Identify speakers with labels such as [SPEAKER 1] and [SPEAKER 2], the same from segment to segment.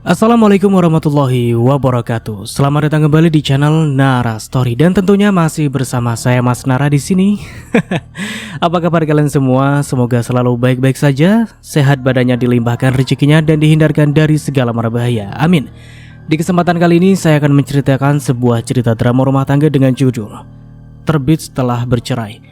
[SPEAKER 1] Assalamualaikum warahmatullahi wabarakatuh. Selamat datang kembali di channel Nara Story dan tentunya masih bersama saya Mas Nara di sini. Apa kabar kalian semua? Semoga selalu baik-baik saja, sehat badannya, dilimpahkan rezekinya dan dihindarkan dari segala mara bahaya. Amin. Di kesempatan kali ini saya akan menceritakan sebuah cerita drama rumah tangga dengan judul Terbit Setelah Bercerai.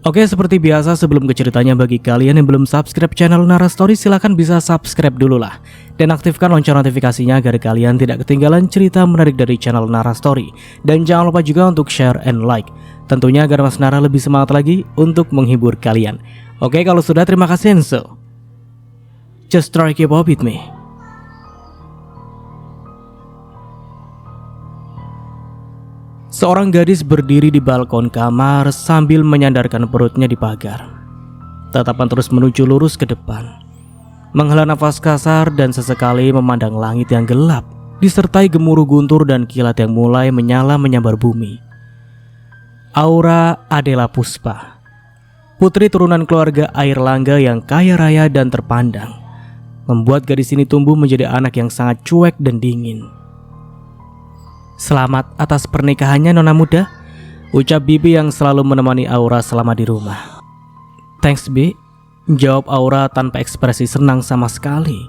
[SPEAKER 1] Oke, seperti biasa sebelum ke ceritanya, bagi kalian yang belum subscribe channel Nara Story, silahkan bisa subscribe dulu lah dan aktifkan lonceng notifikasinya agar kalian tidak ketinggalan cerita menarik dari channel Nara Story. Dan jangan lupa juga untuk share and like, tentunya agar Mas Nara lebih semangat lagi untuk menghibur kalian. Oke, kalau sudah, terima kasih, and so just try keep up with me. Seorang gadis berdiri di balkon kamar sambil menyandarkan perutnya di pagar. Tatapan terus menuju lurus ke depan, menghela nafas kasar dan sesekali memandang langit yang gelap, disertai gemuruh guntur dan kilat yang mulai menyala menyambar bumi. Aura adalah Puspa, putri turunan keluarga Airlangga yang kaya raya dan terpandang, membuat gadis ini tumbuh menjadi anak yang sangat cuek dan dingin. "Selamat atas pernikahannya, Nona muda," ucap Bibi yang selalu menemani Aura selama di rumah. "Thanks, Bi," jawab Aura tanpa ekspresi senang sama sekali.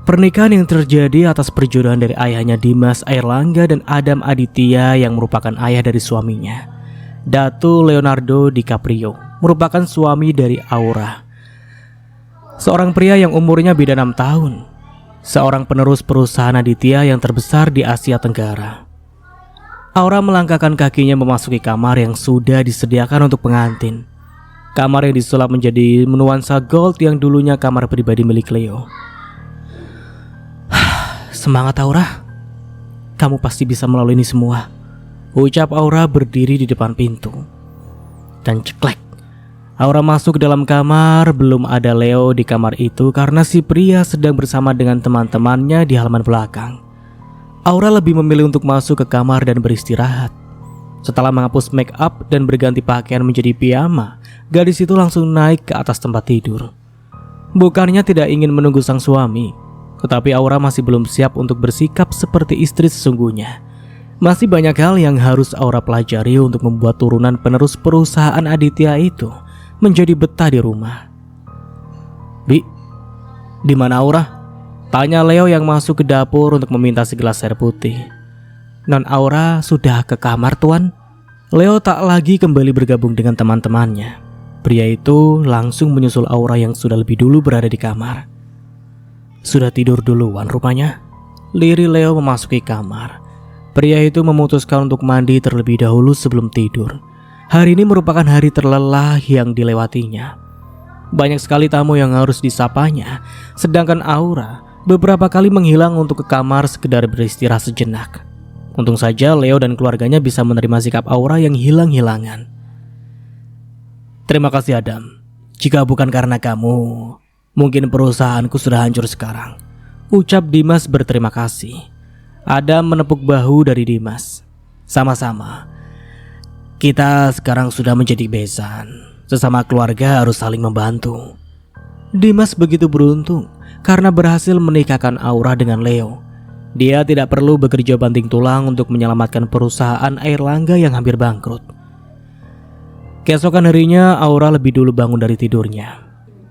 [SPEAKER 1] Pernikahan yang terjadi atas perjodohan dari ayahnya Dimas Airlangga dan Adam Aditya yang merupakan ayah dari suaminya, Datu Leonardo DiCaprio, merupakan suami dari Aura. Seorang pria yang umurnya beda 6 tahun, seorang penerus perusahaan Aditya yang terbesar di Asia Tenggara. Aura melangkahkan kakinya memasuki kamar yang sudah disediakan untuk pengantin. Kamar yang disulap menjadi nuansa gold yang dulunya kamar pribadi milik Leo. "Semangat, Aura, kamu pasti bisa melalui ini semua," ucap Aura berdiri di depan pintu. Dan ceklek, Aura masuk ke dalam kamar. Belum ada Leo di kamar itu karena si pria sedang bersama dengan teman-temannya di halaman belakang. Aura lebih memilih untuk masuk ke kamar dan beristirahat. Setelah menghapus make up dan berganti pakaian menjadi piyama, gadis itu langsung naik ke atas tempat tidur. Bukannya tidak ingin menunggu sang suami, tetapi Aura masih belum siap untuk bersikap seperti istri sesungguhnya. Masih banyak hal yang harus Aura pelajari untuk membuat turunan penerus perusahaan Aditya itu menjadi betah di rumah. "Bi, di mana Aura?" tanya Leo yang masuk ke dapur untuk meminta segelas air putih. "Non Aura sudah ke kamar, Tuan." Leo tak lagi kembali bergabung dengan teman-temannya. Pria itu langsung menyusul Aura yang sudah lebih dulu berada di kamar. "Sudah tidur duluan rupanya," lirih Leo memasuki kamar. Pria itu memutuskan untuk mandi terlebih dahulu sebelum tidur. Hari ini merupakan hari terlelah yang dilewatinya. Banyak sekali tamu yang harus disapanya, sedangkan Aura beberapa kali menghilang untuk ke kamar sekedar beristirahat sejenak. Untung saja Leo dan keluarganya bisa menerima sikap Aura yang hilang-hilangan. "Terima kasih, Adam. Jika bukan karena kamu, mungkin perusahaanku sudah hancur sekarang," ucap Dimas berterima kasih. Adam menepuk bahu dari Dimas. "Sama-sama. Kita sekarang sudah menjadi besan. Sesama keluarga harus saling membantu." Dimas begitu beruntung karena berhasil menikahkan Aura dengan Leo. Dia tidak perlu bekerja banting tulang untuk menyelamatkan perusahaan Airlangga yang hampir bangkrut. Keesokan harinya Aura lebih dulu bangun dari tidurnya.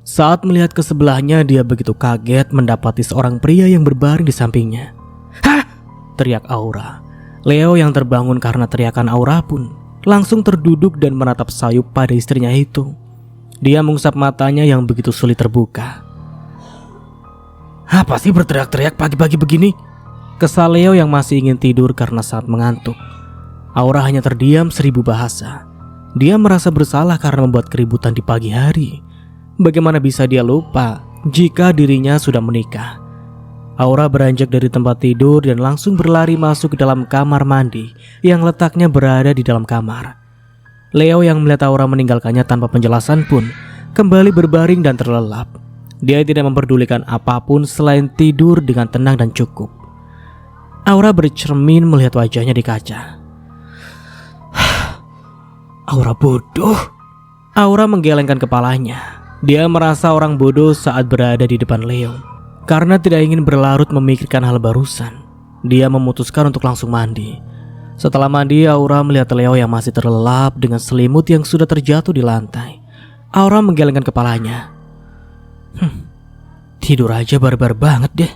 [SPEAKER 1] Saat melihat ke sebelahnya, dia begitu kaget mendapati seorang pria yang berbaring di sampingnya. "Hah!" teriak Aura. Leo yang terbangun karena teriakan Aura pun langsung terduduk dan menatap sayup pada istrinya itu. Dia mengusap matanya yang begitu sulit terbuka. "Apa sih berteriak-teriak pagi-pagi begini?" kesal Leo yang masih ingin tidur karena sangat mengantuk. Aura hanya terdiam 1000 bahasa. Dia merasa bersalah karena membuat keributan di pagi hari. Bagaimana bisa dia lupa jika dirinya sudah menikah? Aura beranjak dari tempat tidur dan langsung berlari masuk ke dalam kamar mandi yang letaknya berada di dalam kamar. Leo yang melihat Aura meninggalkannya tanpa penjelasan pun kembali berbaring dan terlelap. Dia tidak memperdulikan apapun selain tidur dengan tenang dan cukup. Aura bercermin melihat wajahnya di kaca. "Aura bodoh." Aura menggelengkan kepalanya. Dia merasa orang bodoh saat berada di depan Leo. Karena tidak ingin berlarut memikirkan hal barusan, dia memutuskan untuk langsung mandi. Setelah mandi, Aura melihat Leo yang masih terlelap dengan selimut yang sudah terjatuh di lantai. Aura menggelengkan kepalanya. Tidur aja barbar banget deh,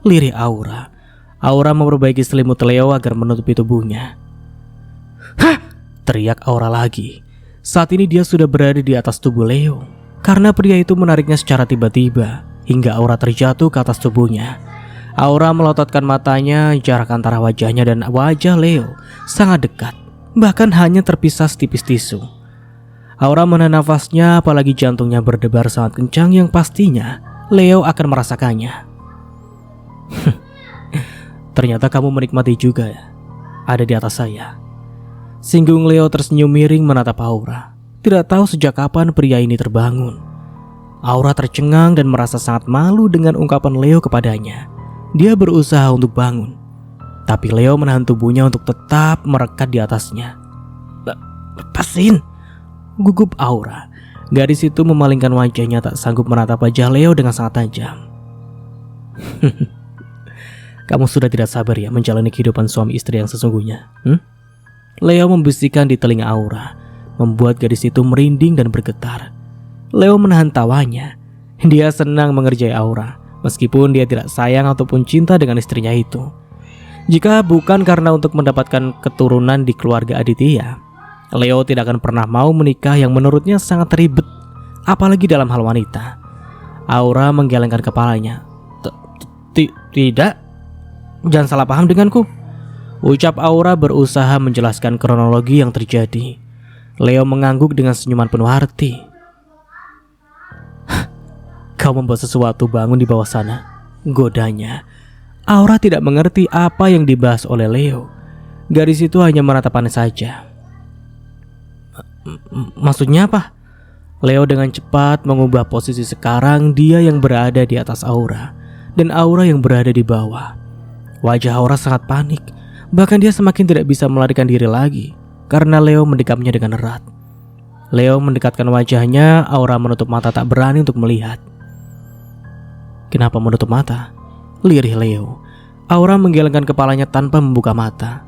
[SPEAKER 1] lirih Aura. Aura memperbaiki selimut Leo agar menutupi tubuhnya. Hah! Teriak Aura lagi. Saat ini dia sudah berada di atas tubuh Leo, karena pria itu menariknya secara tiba-tiba hingga Aura terjatuh ke atas tubuhnya. Aura melototkan matanya, jarak antara wajahnya dan wajah Leo sangat dekat, bahkan hanya terpisah setipis tisu. Aura menahan nafasnya, apalagi jantungnya berdebar sangat kencang yang pastinya Leo akan merasakannya. Ternyata kamu menikmati juga ya, ada di atas saya. Singgung Leo tersenyum miring menatap Aura. Tidak tahu sejak kapan pria ini terbangun. Aura tercengang dan merasa sangat malu dengan ungkapan Leo kepadanya. Dia berusaha untuk bangun, tapi Leo menahan tubuhnya untuk tetap merekat di atasnya. Lepasin, gugup Aura. Gadis itu memalingkan wajahnya tak sanggup menatap wajah Leo dengan sangat tajam. Kamu sudah tidak sabar ya menjalani kehidupan suami istri yang sesungguhnya? Leo membisikkan di telinga Aura, membuat gadis itu merinding dan bergetar. Leo menahan tawanya. Dia senang mengerjai Aura, meskipun dia tidak sayang ataupun cinta dengan istrinya itu. Jika bukan karena untuk mendapatkan keturunan di keluarga Aditya, Leo tidak akan pernah mau menikah yang menurutnya sangat ribet, apalagi dalam hal wanita. Aura menggelengkan kepalanya. Tidak, jangan salah paham denganku, ucap Aura berusaha menjelaskan kronologi yang terjadi. Leo mengangguk dengan senyuman penuh arti. Kau membuat sesuatu bangun di bawah sana, godanya. Aura tidak mengerti apa yang dibahas oleh Leo. Gadis itu hanya menatapnya saja. Maksudnya apa? Leo dengan cepat mengubah posisi. Sekarang dia yang berada di atas Aura dan Aura yang berada di bawah. Wajah Aura sangat panik. Bahkan dia semakin tidak bisa melarikan diri lagi karena Leo mendekapnya dengan erat. Leo mendekatkan wajahnya. Aura menutup mata tak berani untuk melihat. Kenapa menutup mata? Lirih Leo. Aura menggelengkan kepalanya tanpa membuka mata.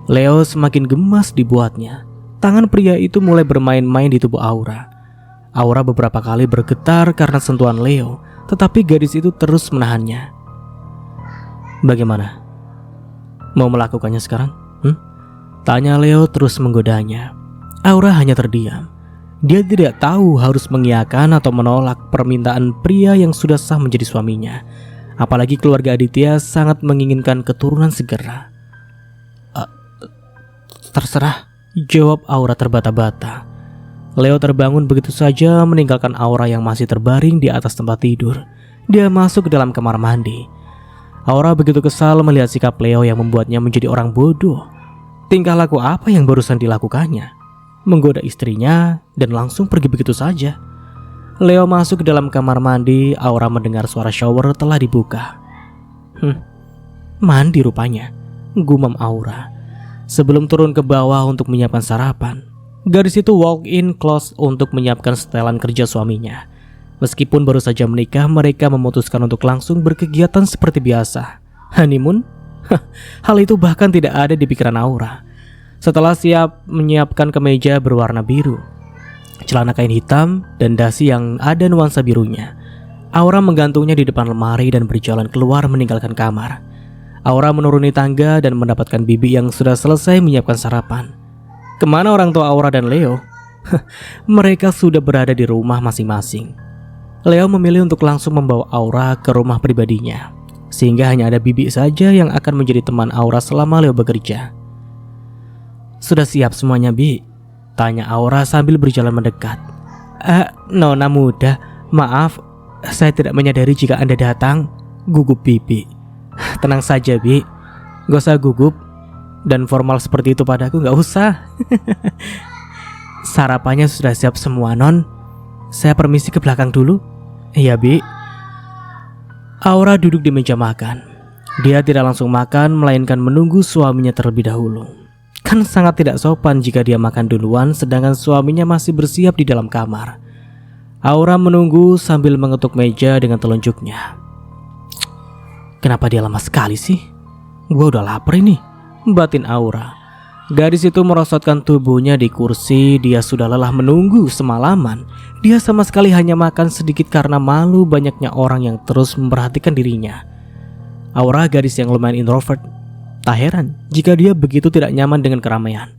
[SPEAKER 1] Leo semakin gemas dibuatnya. Tangan pria itu mulai bermain-main di tubuh Aura. Aura beberapa kali bergetar karena sentuhan Leo, tetapi gadis itu terus menahannya. Bagaimana? Mau melakukannya sekarang? Tanya Leo terus menggodanya. Aura hanya terdiam. Dia tidak tahu harus mengiyakan atau menolak permintaan pria yang sudah sah menjadi suaminya. Apalagi keluarga Aditya sangat menginginkan keturunan segera. Terserah, jawab Aura terbata-bata. Leo terbangun begitu saja meninggalkan Aura yang masih terbaring di atas tempat tidur. Dia masuk ke dalam kamar mandi. Aura begitu kesal melihat sikap Leo yang membuatnya menjadi orang bodoh. Tingkah laku apa yang barusan dilakukannya? Menggoda istrinya dan langsung pergi begitu saja. Leo masuk ke dalam kamar mandi. Aura mendengar suara shower telah dibuka. Mandi rupanya, gumam Aura. Sebelum turun ke bawah untuk menyiapkan sarapan, gadis itu walk in close untuk menyiapkan setelan kerja suaminya. Meskipun baru saja menikah, mereka memutuskan untuk langsung berkegiatan seperti biasa. Honeymoon? Hal itu bahkan tidak ada di pikiran Aura. Setelah siap menyiapkan kemeja berwarna biru, celana kain hitam, dan dasi yang ada nuansa birunya, Aura menggantungnya di depan lemari dan berjalan keluar meninggalkan kamar. Aura menuruni tangga dan mendapatkan bibi yang sudah selesai menyiapkan sarapan. Kemana orang tua Aura dan Leo? Mereka sudah berada di rumah masing-masing. Leo memilih untuk langsung membawa Aura ke rumah pribadinya, sehingga hanya ada bibi saja yang akan menjadi teman Aura selama Leo bekerja. Sudah siap semuanya, Bi? Tanya Aura sambil berjalan mendekat. Nona muda, maaf, saya tidak menyadari jika Anda datang, gugup bibi. Tenang saja, Bi, gak usah gugup. Dan formal seperti itu padaku gak usah. Sarapannya sudah siap semua, Non. Saya permisi ke belakang dulu. Iya, Bi. Aura duduk di meja makan. Dia tidak langsung makan, melainkan menunggu suaminya terlebih dahulu. Kan sangat tidak sopan jika dia makan duluan sedangkan suaminya masih bersiap di dalam kamar. Aura menunggu sambil mengetuk meja dengan telunjuknya. Kenapa dia lama sekali sih? Gue udah lapar ini, batin Aura. Gadis itu merosotkan tubuhnya di kursi. Dia sudah lelah menunggu semalaman. Dia sama sekali hanya makan sedikit karena malu banyaknya orang yang terus memperhatikan dirinya. Aura gadis yang lumayan introvert. Tak heran jika dia begitu tidak nyaman dengan keramaian.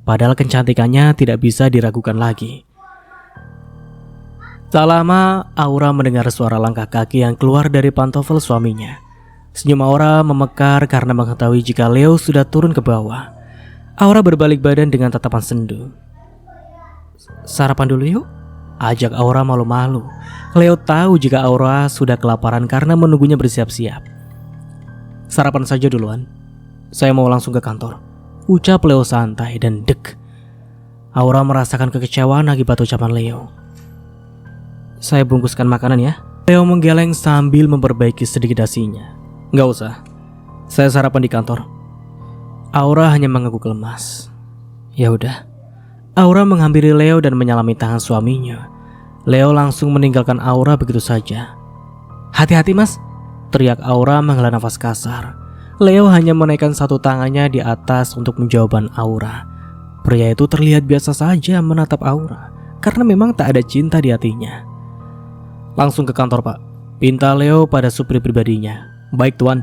[SPEAKER 1] Padahal kecantikannya tidak bisa diragukan lagi. Tak lama Aura mendengar suara langkah kaki yang keluar dari pantofel suaminya. Senyum Aura memekar karena mengetahui jika Leo sudah turun ke bawah. Aura berbalik badan dengan tatapan sendu. Sarapan dulu yuk, ajak Aura malu-malu. Leo tahu jika Aura sudah kelaparan karena menunggunya bersiap-siap. Sarapan saja duluan, saya mau langsung ke kantor, ucap Leo santai dan dek. Aura merasakan kekecewaan akibat ucapan Leo. Saya bungkuskan makanan ya. Leo menggeleng sambil memperbaiki sedikit dasinya. Gak usah, saya sarapan di kantor. Aura hanya mengangguk lemas. Ya udah. Aura menghampiri Leo dan menyalami tangan suaminya. Leo langsung meninggalkan Aura begitu saja. Hati-hati mas, teriak Aura menghela nafas kasar. Leo hanya menaikkan satu tangannya di atas untuk menjawab Aura. Pria itu terlihat biasa saja menatap Aura karena memang tak ada cinta di hatinya. Langsung ke kantor pak, pinta Leo pada supir pribadinya. Baik tuan.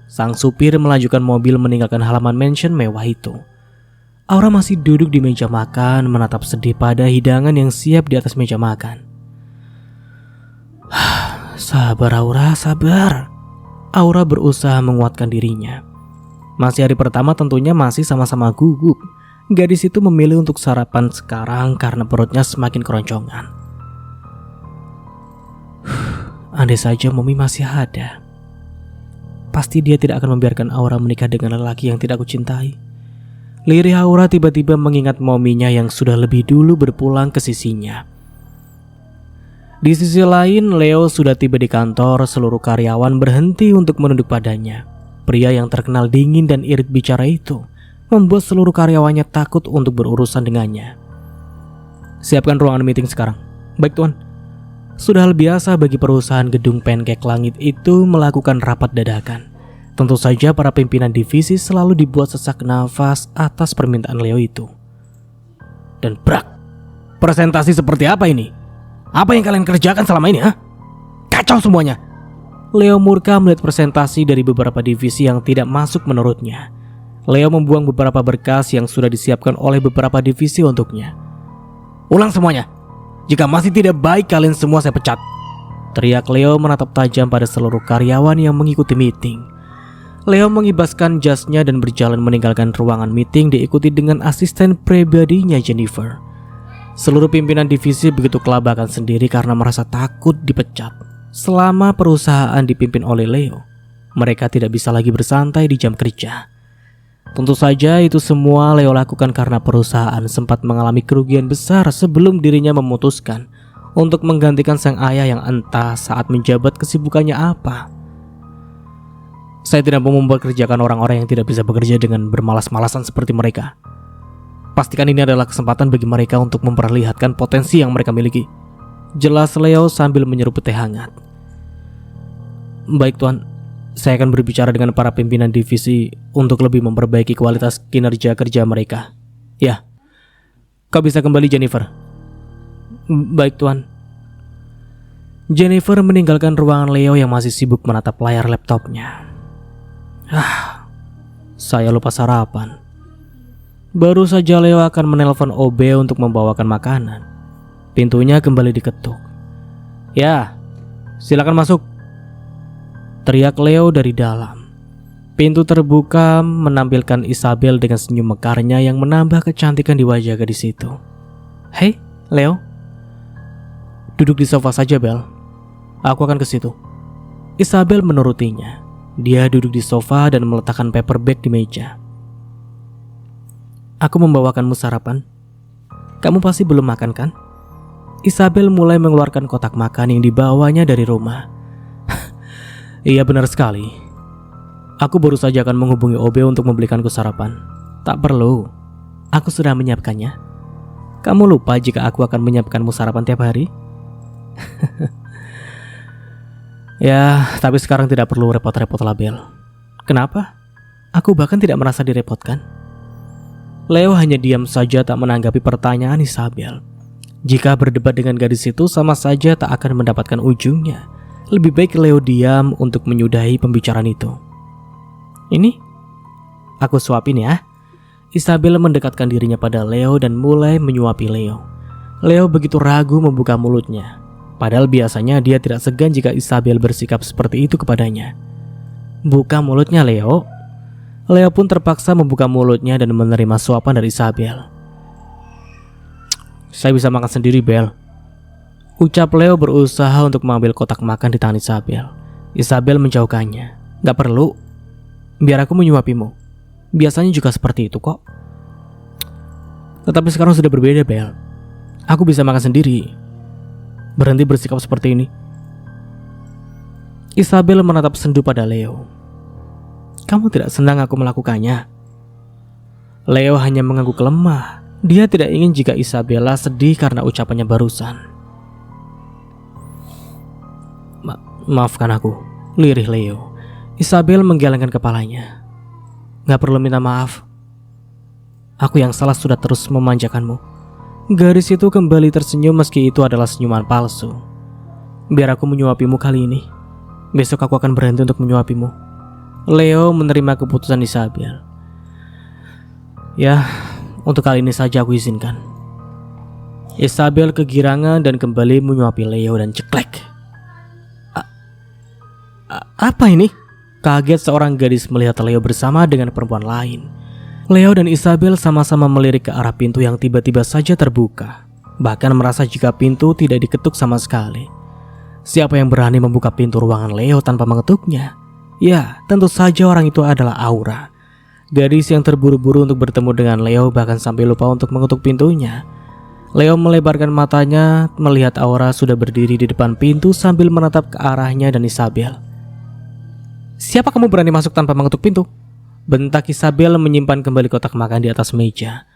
[SPEAKER 1] Sang supir melanjutkan mobil meninggalkan halaman mansion mewah itu. Aura masih duduk di meja makan menatap sedih pada hidangan yang siap di atas meja makan. Sabar Aura, sabar. Aura berusaha menguatkan dirinya. Masih hari pertama tentunya masih sama-sama gugup. Gadis itu memilih untuk sarapan sekarang karena perutnya semakin keroncongan. Andai saja Mommy masih ada, pasti dia tidak akan membiarkan Aura menikah dengan lelaki yang tidak aku cintai. Lirih Aura tiba-tiba mengingat mominya yang sudah lebih dulu berpulang ke sisinya. Di sisi lain, Leo sudah tiba di kantor. Seluruh karyawan berhenti untuk menunduk padanya. Pria yang terkenal dingin dan irit bicara itu membuat seluruh karyawannya takut untuk berurusan dengannya. Siapkan ruangan meeting sekarang. Baik tuan. Sudah hal biasa bagi perusahaan gedung pancake langit itu melakukan rapat dadakan. Tentu saja para pimpinan divisi selalu dibuat sesak nafas atas permintaan Leo itu. Dan brak, presentasi seperti apa ini? Apa yang kalian kerjakan selama ini, ha? Kacau semuanya. Leo murka melihat presentasi dari beberapa divisi yang tidak masuk menurutnya. Leo membuang beberapa berkas yang sudah disiapkan oleh beberapa divisi untuknya. Ulang semuanya. Jika masih tidak baik, kalian semua saya pecat. Teriak Leo menatap tajam pada seluruh karyawan yang mengikuti meeting. Leo mengibaskan jasnya dan berjalan meninggalkan ruangan meeting diikuti dengan asisten pribadinya Jennifer. Seluruh pimpinan divisi begitu kelabakan sendiri karena merasa takut dipecat. Selama perusahaan dipimpin oleh Leo, mereka tidak bisa lagi bersantai di jam kerja. Tentu saja itu semua Leo lakukan karena perusahaan sempat mengalami kerugian besar sebelum dirinya memutuskan untuk menggantikan sang ayah yang entah saat menjabat kesibukannya apa. Saya tidak mau mempekerjakan orang-orang yang tidak bisa bekerja dengan bermalas-malasan seperti mereka. Pastikan ini adalah kesempatan bagi mereka untuk memperlihatkan potensi yang mereka miliki. Jelas Leo sambil menyerupi teh hangat. Baik tuan. Saya akan berbicara dengan para pimpinan divisi untuk lebih memperbaiki kualitas kinerja kerja mereka. Ya, kau bisa kembali Jennifer. Baik tuan. Jennifer meninggalkan ruangan Leo yang masih sibuk menatap layar laptopnya. Saya lupa sarapan. Baru saja Leo akan menelpon OB untuk membawakan makanan. Pintunya kembali diketuk. Ya, silakan masuk. Teriak Leo dari dalam. Pintu terbuka menampilkan Isabel dengan senyum mekarnya yang menambah kecantikan di wajah gadis itu. Hei, Leo. Duduk di sofa saja, Bel. Aku akan ke situ. Isabel menurutinya. Dia duduk di sofa dan meletakkan paper bag di meja. Aku membawakanmu sarapan. Kamu pasti belum makan kan? Isabel mulai mengeluarkan kotak makan yang dibawanya dari rumah. Iya benar sekali. Aku baru saja akan menghubungi OB untuk membelikanku sarapan. Tak perlu. Aku sudah menyiapkannya. Kamu lupa jika aku akan menyiapkanmu sarapan tiap hari? Ya, tapi sekarang tidak perlu repot-repot lah, Bel. Kenapa? Aku bahkan tidak merasa direpotkan. Leo hanya diam saja tak menanggapi pertanyaan Isabel. Jika berdebat dengan gadis itu sama saja tak akan mendapatkan ujungnya. Lebih baik Leo diam untuk menyudahi pembicaraan itu. Ini, aku suapin ya. Isabel mendekatkan dirinya pada Leo dan mulai menyuapi Leo. Leo begitu ragu membuka mulutnya. Padahal biasanya dia tidak segan jika Isabel bersikap seperti itu kepadanya. Buka mulutnya, Leo. Leo pun terpaksa membuka mulutnya dan menerima suapan dari Isabel. Saya bisa makan sendiri, Bel. Ucap Leo berusaha untuk mengambil kotak makan di tangan Isabel. Isabel menjauhkannya. Gak perlu. Biar aku menyuapimu. Biasanya juga seperti itu kok. Tetapi sekarang sudah berbeda, Bel. Aku bisa makan sendiri. Berhenti bersikap seperti ini. Isabel menatap sendu pada Leo. Kamu tidak senang aku melakukannya? Leo hanya mengangguk lemah. Dia tidak ingin jika Isabella sedih karena ucapannya barusan. Maafkan aku, lirih Leo. Isabel menggelengkan kepalanya. Gak perlu minta maaf. Aku yang salah sudah terus memanjakanmu. Gadis itu kembali tersenyum meski itu adalah senyuman palsu. Biar aku menyuapimu kali ini. Besok aku akan berhenti untuk menyuapimu. Leo menerima keputusan Isabel. Ya, untuk kali ini saja aku izinkan. Isabel kegirangan dan kembali menyuapi Leo dan ceklek. Apa ini? Kaget seorang gadis melihat Leo bersama dengan perempuan lain. Leo dan Isabel sama-sama melirik ke arah pintu yang tiba-tiba saja terbuka. Bahkan merasa jika pintu tidak diketuk sama sekali. Siapa yang berani membuka pintu ruangan Leo tanpa mengetuknya? Ya, tentu saja orang itu adalah Aura. Gadis yang terburu-buru untuk bertemu dengan Leo bahkan sampai lupa untuk mengetuk pintunya. Leo melebarkan matanya melihat Aura sudah berdiri di depan pintu sambil menatap ke arahnya dan Isabel. Siapa kamu berani masuk tanpa mengetuk pintu? Bentak Isabel menyimpan kembali kotak makan di atas meja.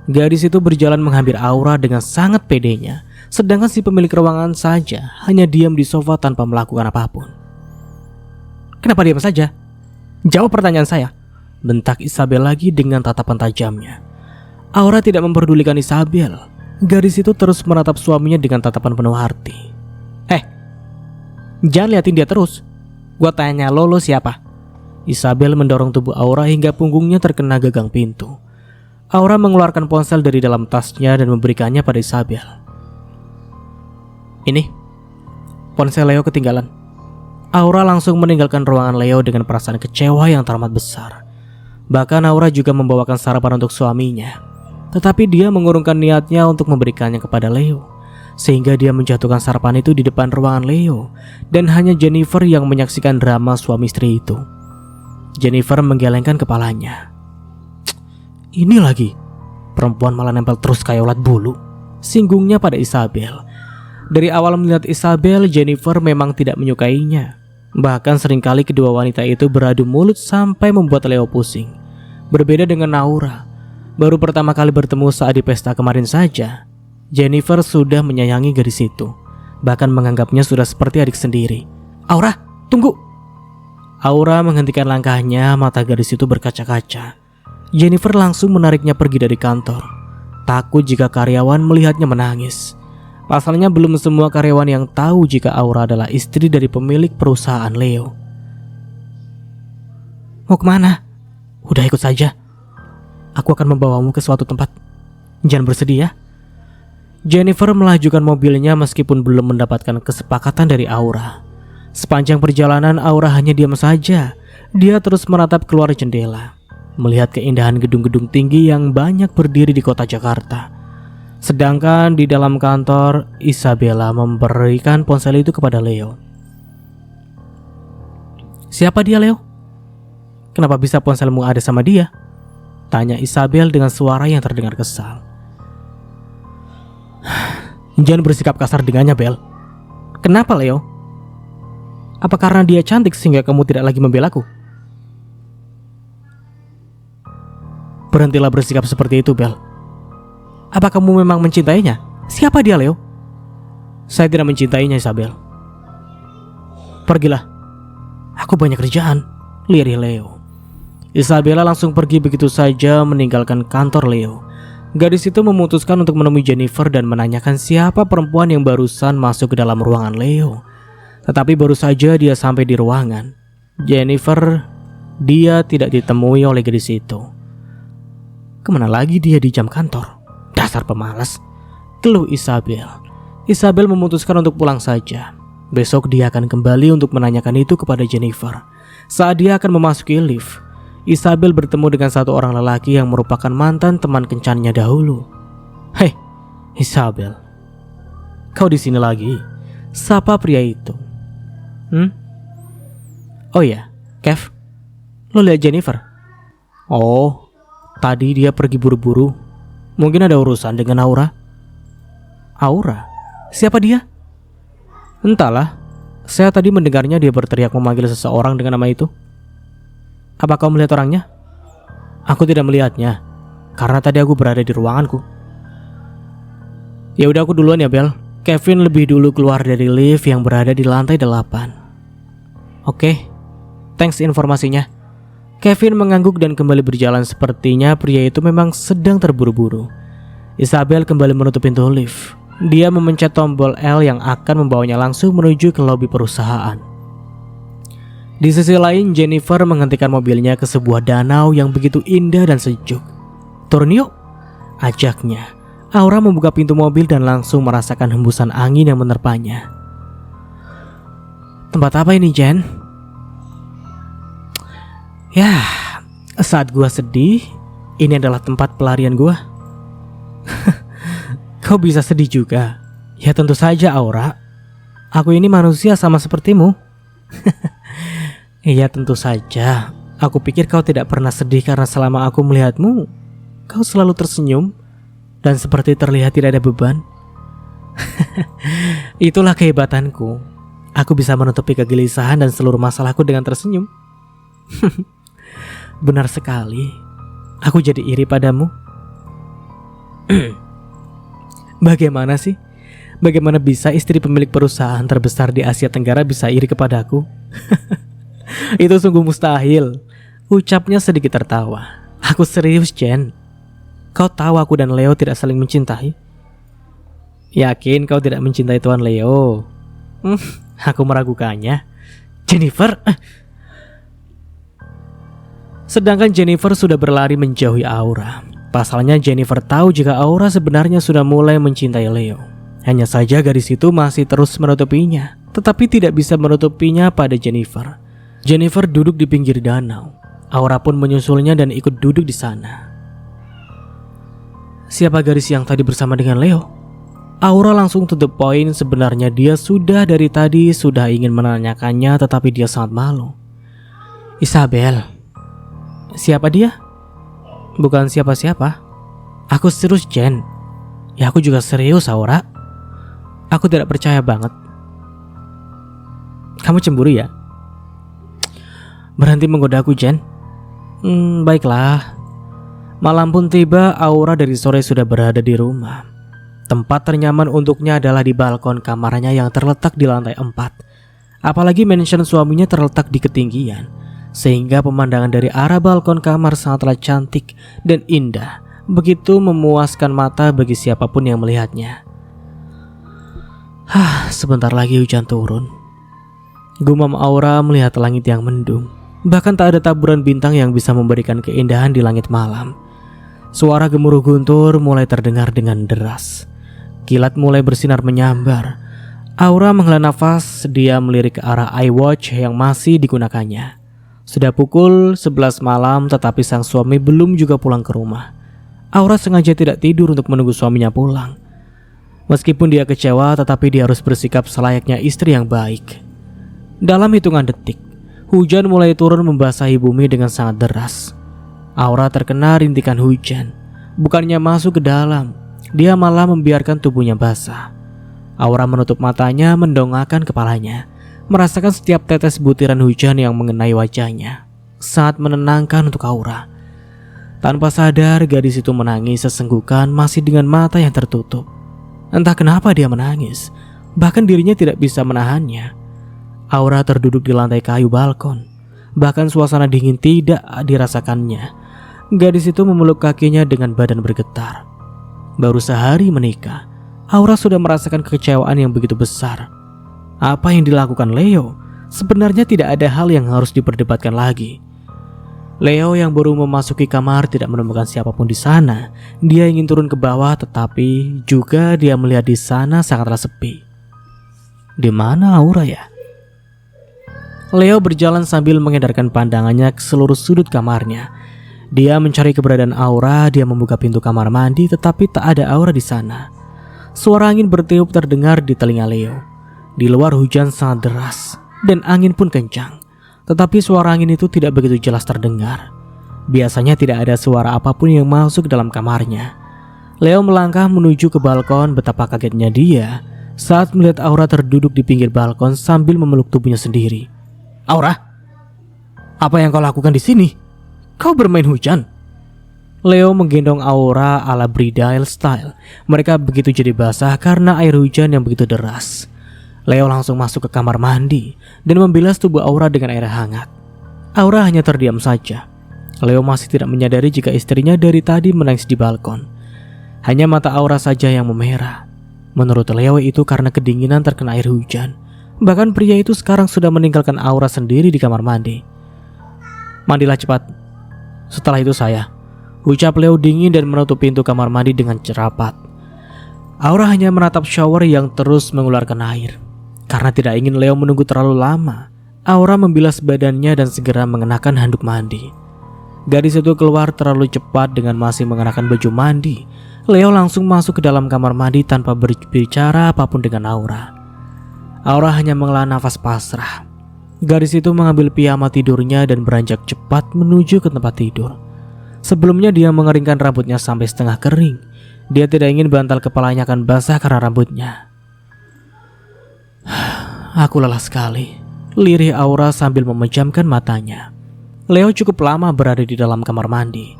[SPEAKER 1] Gadis itu berjalan menghampiri Aura dengan sangat pedenya. Sedangkan si pemilik ruangan saja hanya diam di sofa tanpa melakukan apapun. Kenapa diam saja? Jawab pertanyaan saya. Bentak Isabel lagi dengan tatapan tajamnya. Aura tidak memperdulikan Isabel. Gadis itu terus menatap suaminya dengan tatapan penuh arti. Jangan liatin dia terus. Gua tanya lo siapa? Isabel mendorong tubuh Aura hingga punggungnya terkena gagang pintu. Aura mengeluarkan ponsel dari dalam tasnya dan memberikannya pada Isabel. Ini, ponsel Leo ketinggalan. Aura langsung meninggalkan ruangan Leo dengan perasaan kecewa yang teramat besar. Bahkan Aura juga membawakan sarapan untuk suaminya. Tetapi dia mengurungkan niatnya untuk memberikannya kepada Leo. Sehingga dia menjatuhkan sarapan itu di depan ruangan Leo. Dan hanya Jennifer yang menyaksikan drama suami istri itu. Jennifer menggelengkan kepalanya. Ini lagi, perempuan malah nempel terus kayak ulat bulu. Singgungnya pada Isabel. Dari awal melihat Isabel, Jennifer memang tidak menyukainya. Bahkan seringkali kedua wanita itu beradu mulut sampai membuat Leo pusing. Berbeda dengan Aura. Baru pertama kali bertemu saat di pesta kemarin saja, Jennifer sudah menyayangi gadis itu. Bahkan menganggapnya sudah seperti adik sendiri. Aura, tunggu! Aura menghentikan langkahnya, mata gadis itu berkaca-kaca. Jennifer langsung menariknya pergi dari kantor. Takut jika karyawan melihatnya menangis. Pasalnya belum semua karyawan yang tahu jika Aura adalah istri dari pemilik perusahaan Leo. Mau kemana? Udah ikut saja. Aku akan membawamu ke suatu tempat. Jangan bersedih ya. Jennifer melajukan mobilnya meskipun belum mendapatkan kesepakatan dari Aura. Sepanjang perjalanan Aura hanya diam saja. Dia terus menatap keluar jendela, melihat keindahan gedung-gedung tinggi yang banyak berdiri di kota Jakarta. Sedangkan di dalam kantor, Isabella memberikan ponsel itu kepada Leo. Siapa dia, Leo? Kenapa bisa ponselmu ada sama dia? Tanya Isabel dengan suara yang terdengar kesal. Jangan bersikap kasar dengannya, Bel. Kenapa, Leo? Apa karena dia cantik sehingga kamu tidak lagi membelaku? Berhentilah bersikap seperti itu, Bel. Apa kamu memang mencintainya? Siapa dia, Leo? Saya tidak mencintainya, Isabel. Pergilah, aku banyak kerjaan, lirih Leo. Isabella langsung pergi begitu saja meninggalkan kantor Leo. Gadis itu memutuskan untuk menemui Jennifer dan menanyakan siapa perempuan yang barusan masuk ke dalam ruangan Leo. Tetapi baru saja dia sampai di ruangan Jennifer, dia tidak ditemui oleh gadis itu. Kemana lagi dia di jam kantor? Dasar pemalas, keluh Isabel. Isabel memutuskan untuk pulang saja. Besok dia akan kembali untuk menanyakan itu kepada Jennifer. Saat dia akan memasuki lift, Isabel bertemu dengan satu orang lelaki yang merupakan mantan teman kencannya dahulu. Hei, Isabel, kau di sini lagi? Sapa pria itu. Oh ya, Kev, lo lihat Jennifer? Oh, tadi dia pergi buru-buru. Mungkin ada urusan dengan Aura. Aura? Siapa dia? Entahlah, saya tadi mendengarnya dia berteriak memanggil seseorang dengan nama itu. Apa kau melihat orangnya? Aku tidak melihatnya, karena tadi aku berada di ruanganku. Ya udah, aku duluan ya, Bel. Kevin lebih dulu keluar dari lift yang berada di lantai 8. Oke, thanks informasinya. Kevin mengangguk dan kembali berjalan. Sepertinya pria itu memang sedang terburu-buru. Isabel kembali menutup pintu lift. Dia memencet tombol L yang akan membawanya langsung menuju ke lobi perusahaan. Di sisi lain, Jennifer menghentikan mobilnya ke sebuah danau yang begitu indah dan sejuk. Turun yuk, ajaknya. Aura membuka pintu mobil dan langsung merasakan hembusan angin yang menerpanya. Tempat apa ini, Jen? Ya, saat gua sedih, ini adalah tempat pelarian gua. Kau bisa sedih juga? Ya tentu saja, Aura. Aku ini manusia sama sepertimu. Iya, tentu saja. Aku pikir kau tidak pernah sedih karena selama aku melihatmu, kau selalu tersenyum dan seperti terlihat tidak ada beban. Itulah kehebatanku. Aku bisa menutupi kegelisahan dan seluruh masalahku dengan tersenyum. Benar sekali. Aku jadi iri padamu. Bagaimana sih? Bagaimana bisa istri pemilik perusahaan terbesar di Asia Tenggara bisa iri kepadaku? Itu sungguh mustahil. Ucapnya sedikit tertawa. Aku serius, Jen. Kau tahu aku dan Leo tidak saling mencintai. Yakin kau tidak mencintai Tuan Leo? Aku meragukannya. Jennifer. Sedangkan Jennifer sudah berlari menjauhi Aura. Pasalnya Jennifer tahu jika Aura sebenarnya sudah mulai mencintai Leo. Hanya saja gadis itu masih terus menutupinya, tetapi tidak bisa menutupinya pada Jennifer. Jennifer duduk di pinggir danau. Aura pun menyusulnya dan ikut duduk di sana. Siapa gadis yang tadi bersama dengan Leo? Aura langsung to the point. Sebenarnya dia sudah dari tadi sudah ingin menanyakannya, tetapi dia sangat malu. Isabel. Siapa dia? Bukan siapa-siapa. Aku serius, Jen. Ya aku juga serius, Aura. Aku tidak percaya banget. Kamu cemburu ya? Berhenti menggoda aku, Jen. Baiklah. Malam pun tiba. Aura dari sore sudah berada di rumah. Tempat ternyaman untuknya adalah di balkon kamarnya yang terletak di lantai 4. Apalagi mansion suaminya terletak di ketinggian, sehingga pemandangan dari arah balkon kamar sangatlah cantik dan indah, begitu memuaskan mata bagi siapapun yang melihatnya. Sebentar lagi hujan turun. Gumam Aura melihat langit yang mendung. Bahkan tak ada taburan bintang yang bisa memberikan keindahan di langit malam. Suara gemuruh guntur mulai terdengar dengan deras. Kilat mulai bersinar menyambar. Aura menghela nafas. Dia melirik ke arah iWatch yang masih digunakannya. Sudah pukul 11 malam, tetapi sang suami belum juga pulang ke rumah. Aura sengaja tidak tidur untuk menunggu suaminya pulang. Meskipun dia kecewa, tetapi dia harus bersikap selayaknya istri yang baik. Dalam hitungan detik, hujan mulai turun membasahi bumi dengan sangat deras. Aura terkena rintikan hujan. Bukannya masuk ke dalam, dia malah membiarkan tubuhnya basah. Aura menutup matanya, mendongakkan kepalanya, merasakan setiap tetes butiran hujan yang mengenai wajahnya. Sangat menenangkan untuk Aura. Tanpa sadar, gadis itu menangis sesenggukan masih dengan mata yang tertutup. Entah kenapa dia menangis, bahkan dirinya tidak bisa menahannya. Aura terduduk di lantai kayu balkon. Bahkan suasana dingin tidak dirasakannya. Gadis itu memeluk kakinya dengan badan bergetar. Baru sehari menikah, Aura sudah merasakan kekecewaan yang begitu besar. Apa yang dilakukan Leo sebenarnya tidak ada hal yang harus diperdebatkan lagi. Leo yang baru memasuki kamar tidak menemukan siapapun di sana. Dia ingin turun ke bawah, tetapi juga dia melihat di sana sangatlah sepi. Di mana Aura ya? Leo berjalan sambil mengedarkan pandangannya ke seluruh sudut kamarnya. Dia mencari keberadaan Aura. Dia membuka pintu kamar mandi, tetapi tak ada Aura di sana. Suara angin bertiup terdengar di telinga Leo. Di luar hujan sangat deras dan angin pun kencang. Tetapi suara angin itu tidak begitu jelas terdengar. Biasanya tidak ada suara apapun yang masuk ke dalam kamarnya. Leo melangkah menuju ke balkon. Betapa kagetnya dia saat melihat Aura terduduk di pinggir balkon sambil memeluk tubuhnya sendiri. Aura, apa yang kau lakukan di sini? Kau bermain hujan? Leo menggendong Aura ala Bridal style. Mereka begitu jadi basah karena air hujan yang begitu deras. Leo langsung masuk ke kamar mandi dan membilas tubuh Aura dengan air hangat. Aura hanya terdiam saja. Leo masih tidak menyadari jika istrinya dari tadi menangis di balkon. Hanya mata Aura saja yang memerah. Menurut Leo itu karena kedinginan terkena air hujan. Bahkan pria itu sekarang sudah meninggalkan Aura sendiri di kamar mandi. Mandilah cepat. Setelah itu saya, ucap Leo dingin dan menutup pintu kamar mandi dengan rapat. Aura hanya menatap shower yang terus mengeluarkan air. Karena tidak ingin Leo menunggu terlalu lama, Aura membilas badannya dan segera mengenakan handuk mandi. Gadis itu keluar terlalu cepat dengan masih mengenakan baju mandi. Leo langsung masuk ke dalam kamar mandi tanpa berbicara apapun dengan Aura. Aura hanya menghela nafas pasrah. Gadis itu mengambil piyama tidurnya dan beranjak cepat menuju ke tempat tidur. Sebelumnya dia mengeringkan rambutnya sampai setengah kering. Dia tidak ingin bantal kepalanya akan basah karena rambutnya. Aku lelah sekali, lirih Aura sambil memejamkan matanya. Leo cukup lama berada di dalam kamar mandi.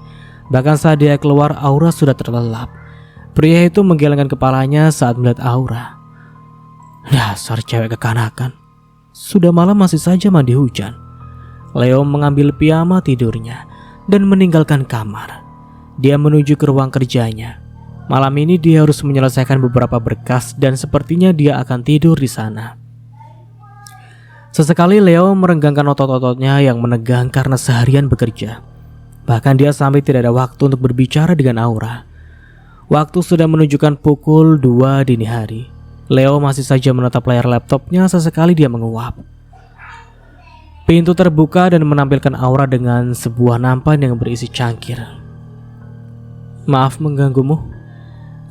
[SPEAKER 1] Bahkan saat dia keluar, Aura sudah terlelap. Pria itu menggelengkan kepalanya saat melihat Aura. Dasar cewek kekanakan. Sudah malam masih saja mandi hujan. Leo mengambil piyama tidurnya dan meninggalkan kamar. Dia menuju ke ruang kerjanya. Malam ini dia harus menyelesaikan beberapa berkas dan sepertinya dia akan tidur di sana. Sesekali Leo merenggangkan otot-ototnya yang menegang karena seharian bekerja. Bahkan dia sampai tidak ada waktu untuk berbicara dengan Aura. Waktu sudah menunjukkan pukul 2 dini hari. Leo masih saja menatap layar laptopnya. Sesekali dia menguap. Pintu terbuka dan menampilkan Aura dengan sebuah nampan yang berisi cangkir. Maaf mengganggumu.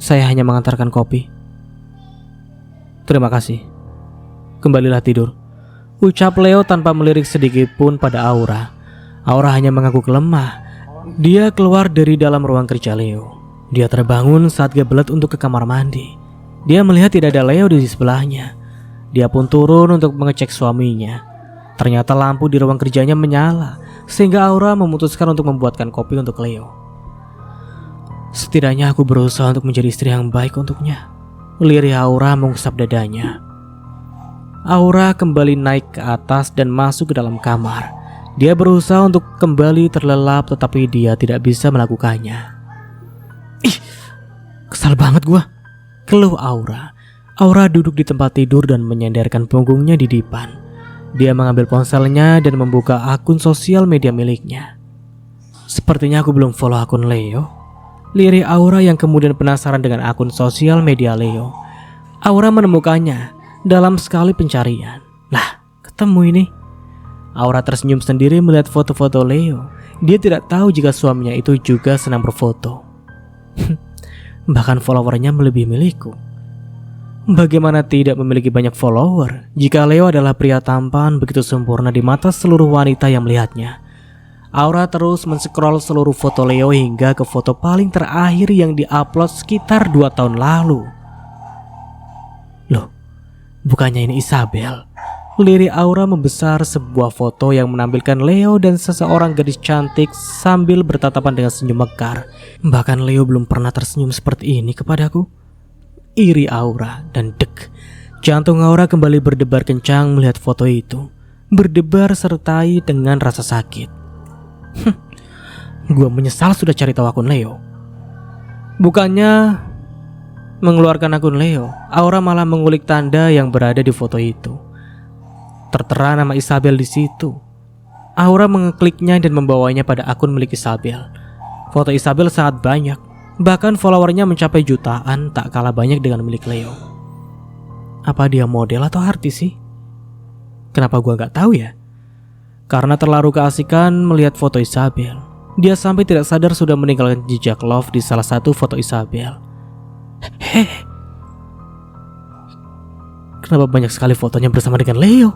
[SPEAKER 1] Saya hanya mengantarkan kopi. Terima kasih. Kembalilah tidur, ucap Leo tanpa melirik sedikit pun pada Aura. Aura hanya mengangguk lemah. Dia keluar dari dalam ruang kerja Leo. Dia terbangun saat gebelet untuk ke kamar mandi. Dia melihat tidak ada Leo di sebelahnya. Dia pun turun untuk mengecek suaminya. Ternyata lampu di ruang kerjanya menyala, sehingga Aura memutuskan untuk membuatkan kopi untuk Leo. Setidaknya aku berusaha untuk menjadi istri yang baik untuknya, lirih Aura mengusap dadanya. Aura kembali naik ke atas dan masuk ke dalam kamar. Dia berusaha untuk kembali terlelap, tetapi dia tidak bisa melakukannya. Ih, kesal banget gua, keluh Aura. Aura duduk di tempat tidur dan menyandarkan punggungnya di dipan. Dia mengambil ponselnya dan membuka akun sosial media miliknya. Sepertinya aku belum follow akun Leo, lirih Aura yang kemudian penasaran dengan akun sosial media Leo. Aura menemukannya dalam sekali pencarian. Lah, ketemu ini. Aura tersenyum sendiri melihat foto-foto Leo. Dia tidak tahu jika suaminya itu juga senang berfoto. Bahkan followernya melebihi milikku. Bagaimana tidak memiliki banyak follower jika Leo adalah pria tampan begitu sempurna di mata seluruh wanita yang melihatnya. Aura terus men-scroll seluruh foto Leo hingga ke foto paling terakhir yang diupload sekitar 2 tahun lalu. Loh, bukannya ini Isabel? Lirih Aura membesar sebuah foto yang menampilkan Leo dan seseorang gadis cantik sambil bertatapan dengan senyum mekar. Bahkan Leo belum pernah tersenyum seperti ini kepadaku. Iri Aura dan dek, Jantung Aura kembali berdebar kencang melihat foto itu. Berdebar sertai dengan rasa sakit. Gue menyesal sudah cari tahu akun Leo. Bukannya mengeluarkan akun Leo, Aura malah mengulik tanda yang berada di foto itu. Tertera nama Isabel di situ. Aura mengekliknya dan membawanya pada akun milik Isabel. Foto Isabel sangat banyak, bahkan followernya mencapai jutaan, tak kalah banyak dengan milik Leo. Apa dia model atau artis sih? Kenapa gua nggak tahu ya? Karena terlalu keasikan melihat foto Isabel, dia sampai tidak sadar sudah meninggalkan jejak love di salah satu foto Isabel. Kenapa banyak sekali fotonya bersama dengan Leo?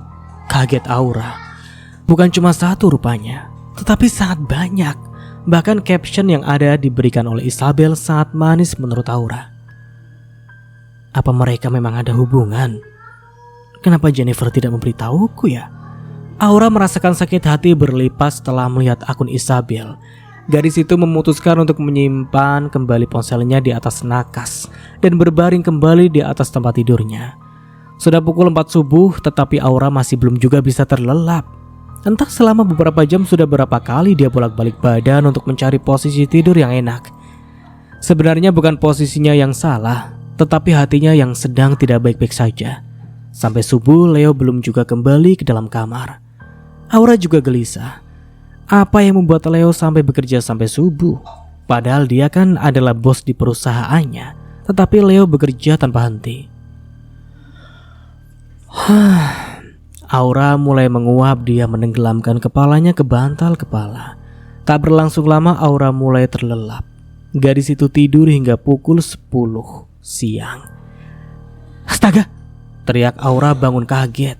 [SPEAKER 1] Kaget Aura. Bukan cuma satu rupanya, tetapi sangat banyak. Bahkan caption yang ada diberikan oleh Isabel sangat manis menurut Aura. Apa mereka memang ada hubungan? Kenapa Jennifer tidak memberitahuku ya? Aura merasakan sakit hati berlipat setelah melihat akun Isabel. Gadis itu memutuskan untuk menyimpan kembali ponselnya di atas nakas dan berbaring kembali di atas tempat tidurnya. Sudah pukul 4 subuh tetapi Aura masih belum juga bisa terlelap. Entah selama beberapa jam sudah berapa kali dia bolak-balik badan untuk mencari posisi tidur yang enak. Sebenarnya bukan posisinya yang salah, tetapi hatinya yang sedang tidak baik-baik saja. Sampai subuh Leo belum juga kembali ke dalam kamar. Aura juga gelisah. Apa yang membuat Leo sampai bekerja sampai subuh? Padahal dia kan adalah bos di perusahaannya. Tetapi Leo bekerja tanpa henti. Aura mulai menguap, dia menenggelamkan kepalanya ke bantal kepala. Tak berlangsung lama Aura mulai terlelap. Gadis itu tidur hingga pukul 10 siang. Astaga! Teriak Aura bangun kaget.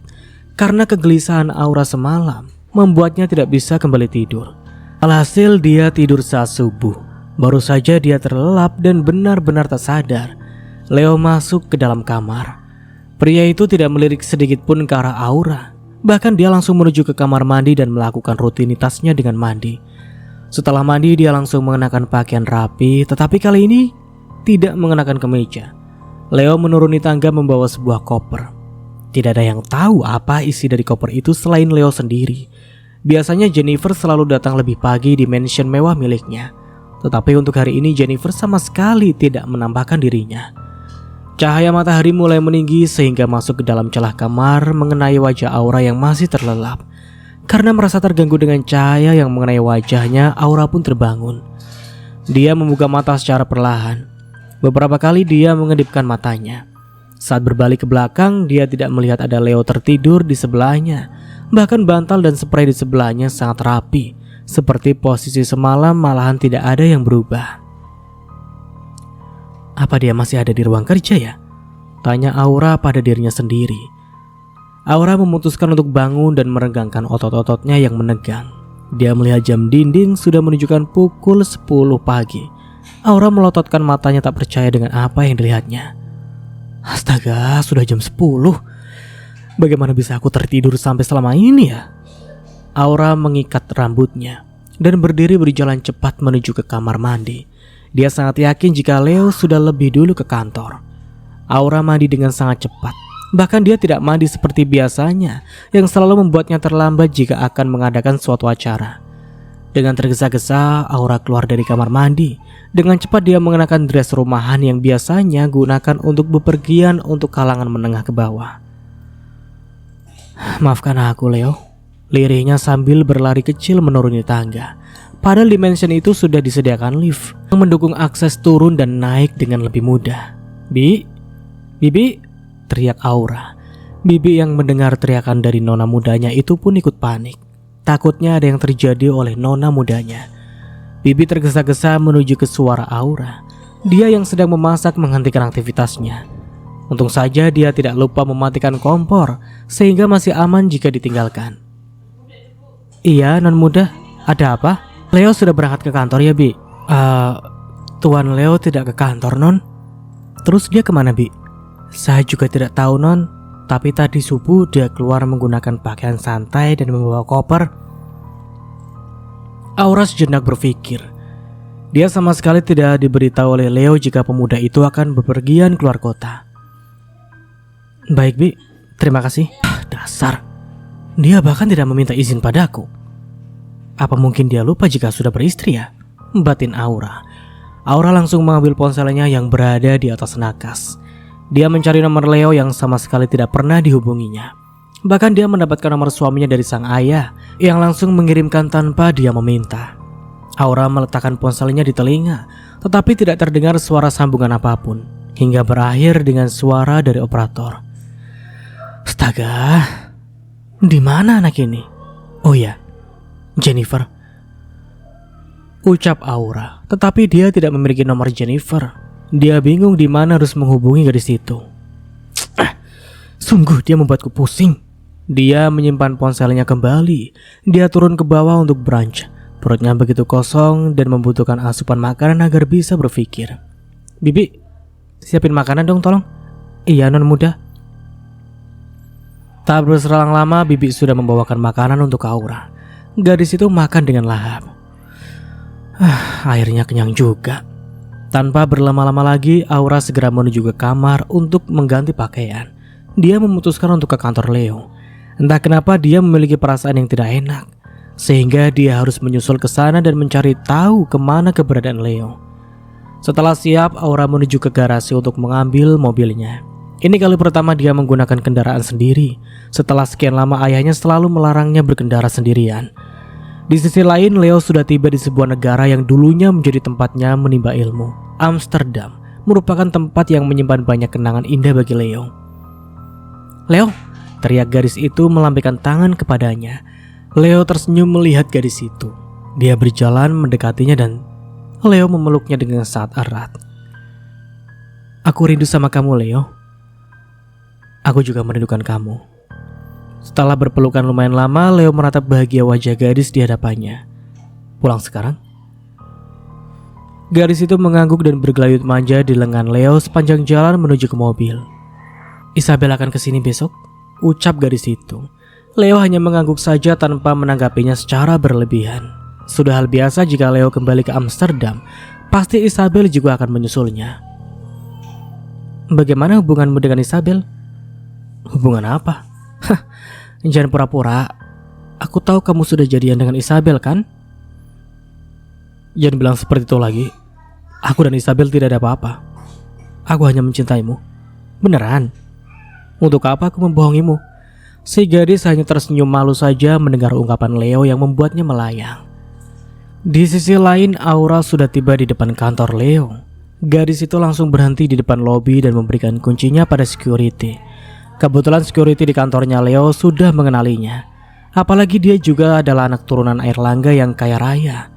[SPEAKER 1] Karena kegelisahan Aura semalam membuatnya tidak bisa kembali tidur. Alhasil dia tidur saat subuh. Baru saja dia terlelap dan benar-benar tak sadar. Leo masuk ke dalam kamar. Pria itu tidak melirik sedikit pun ke arah Aura. Bahkan dia langsung menuju ke kamar mandi dan melakukan rutinitasnya dengan mandi. Setelah mandi dia langsung mengenakan pakaian rapi, tetapi kali ini tidak mengenakan kemeja. Leo menuruni tangga membawa sebuah koper. Tidak ada yang tahu apa isi dari koper itu selain Leo sendiri. Biasanya Jennifer selalu datang lebih pagi di mansion mewah miliknya. Tetapi untuk hari ini Jennifer sama sekali tidak menampakkan dirinya. Cahaya matahari mulai meninggi sehingga masuk ke dalam celah kamar mengenai wajah Aura yang masih terlelap. Karena merasa terganggu dengan cahaya yang mengenai wajahnya, Aura pun terbangun. Dia membuka mata secara perlahan. Beberapa kali dia mengedipkan matanya. Saat berbalik ke belakang, dia tidak melihat ada Leo tertidur di sebelahnya. Bahkan bantal dan spray di sebelahnya sangat rapi. Seperti posisi semalam malahan tidak ada yang berubah. Apa dia masih ada di ruang kerja ya? Tanya Aura pada dirinya sendiri. Aura memutuskan untuk bangun dan meregangkan otot-ototnya yang menegang. Dia melihat jam dinding sudah menunjukkan pukul 10 pagi. Aura melototkan matanya tak percaya dengan apa yang dilihatnya. Astaga, sudah jam 10. Bagaimana bisa aku tertidur sampai selama ini ya? Aura mengikat rambutnya dan berdiri berjalan cepat menuju ke kamar mandi. Dia sangat yakin jika Leo sudah lebih dulu ke kantor. Aura mandi dengan sangat cepat. Bahkan dia tidak mandi seperti biasanya, yang selalu membuatnya terlambat jika akan mengadakan suatu acara. Dengan tergesa-gesa, Aura keluar dari kamar mandi. Dengan cepat dia mengenakan dress rumahan yang biasanya gunakan untuk bepergian untuk kalangan menengah ke bawah. Maafkan aku Leo, lirihnya sambil berlari kecil menuruni tangga. Padahal di mansion itu sudah disediakan lift yang mendukung akses turun dan naik dengan lebih mudah. Bibi, teriak Aura. Bibi yang mendengar teriakan dari nona mudanya itu pun ikut panik. Takutnya ada yang terjadi oleh nona mudanya. Bibi tergesa-gesa menuju ke suara Aura. Dia yang sedang memasak menghentikan aktivitasnya. Untung saja dia tidak lupa mematikan kompor, sehingga masih aman jika ditinggalkan. Iya, non muda, ada apa? Leo sudah berangkat ke kantor ya, Bi? Tuan Leo tidak ke kantor, non. Terus dia kemana, Bi? Saya juga tidak tahu, non. Tapi tadi subuh dia keluar menggunakan pakaian santai dan membawa koper. Aura sejenak berpikir. Dia sama sekali tidak diberitahu oleh Leo jika pemuda itu akan bepergian keluar kota. Baik, Bi. Terima kasih. Dasar. Dia bahkan tidak meminta izin padaku. Apa mungkin dia lupa jika sudah beristri ya? Batin Aura. Aura langsung mengambil ponselnya yang berada di atas nakas. Dia mencari nomor Leo yang sama sekali tidak pernah dihubunginya. Bahkan dia mendapatkan nomor suaminya dari sang ayah yang langsung mengirimkan tanpa dia meminta. Aura meletakkan ponselnya di telinga, tetapi tidak terdengar suara sambungan apapun, hingga berakhir dengan suara dari operator. Astaga, di mana anak ini? Oh ya, Jennifer. Ucap Aura, tetapi dia tidak memiliki nomor Jennifer. Dia bingung di mana harus menghubungi gadis itu. Sungguh dia membuatku pusing. Dia menyimpan ponselnya kembali. Dia turun ke bawah untuk brunch. Perutnya begitu kosong dan membutuhkan asupan makanan agar bisa berpikir. Bibi, siapin makanan dong tolong. Iya non muda. Tak berselang lama Bibi sudah membawakan makanan untuk Aura. Gadis itu makan dengan lahap. Akhirnya kenyang juga. Tanpa berlama-lama lagi, Aura segera menuju ke kamar untuk mengganti pakaian. Dia memutuskan untuk ke kantor Leo. Entah kenapa dia memiliki perasaan yang tidak enak, sehingga dia harus menyusul ke sana dan mencari tahu kemana keberadaan Leo. Setelah siap, Aura menuju ke garasi untuk mengambil mobilnya. Ini kali pertama dia menggunakan kendaraan sendiri. Setelah sekian lama ayahnya selalu melarangnya berkendara sendirian. Di sisi lain, Leo sudah tiba di sebuah negara yang dulunya menjadi tempatnya menimba ilmu. Amsterdam merupakan tempat yang menyimpan banyak kenangan indah bagi Leo. Leo, teriak gadis itu melambaikan tangan kepadanya. Leo tersenyum melihat gadis itu. Dia berjalan mendekatinya dan Leo memeluknya dengan sangat erat. Aku rindu sama kamu, Leo. Aku juga merindukan kamu. Setelah berpelukan lumayan lama, Leo menatap bahagia wajah gadis di hadapannya. Pulang sekarang? Gadis itu mengangguk dan bergelayut manja di lengan Leo sepanjang jalan menuju ke mobil. Isabel akan kesini besok? Ucap gadis itu. Leo hanya mengangguk saja tanpa menanggapinya secara berlebihan. Sudah hal biasa jika Leo kembali ke Amsterdam, pasti Isabel juga akan menyusulnya. Bagaimana hubunganmu dengan Isabel? Hubungan apa? Jangan pura-pura. Aku tahu kamu sudah jadian dengan Isabel kan? Jangan bilang seperti itu lagi. Aku dan Isabel tidak ada apa-apa. Aku hanya mencintaimu. Beneran? Untuk apa aku membohongimu? Si gadis hanya tersenyum malu saja mendengar ungkapan Leo yang membuatnya melayang. Di sisi lain, Aura sudah tiba di depan kantor Leo. Gadis itu langsung berhenti di depan lobi dan memberikan kuncinya pada security. Kebetulan security di kantornya Leo sudah mengenalinya. Apalagi dia juga adalah anak turunan Airlangga yang kaya raya.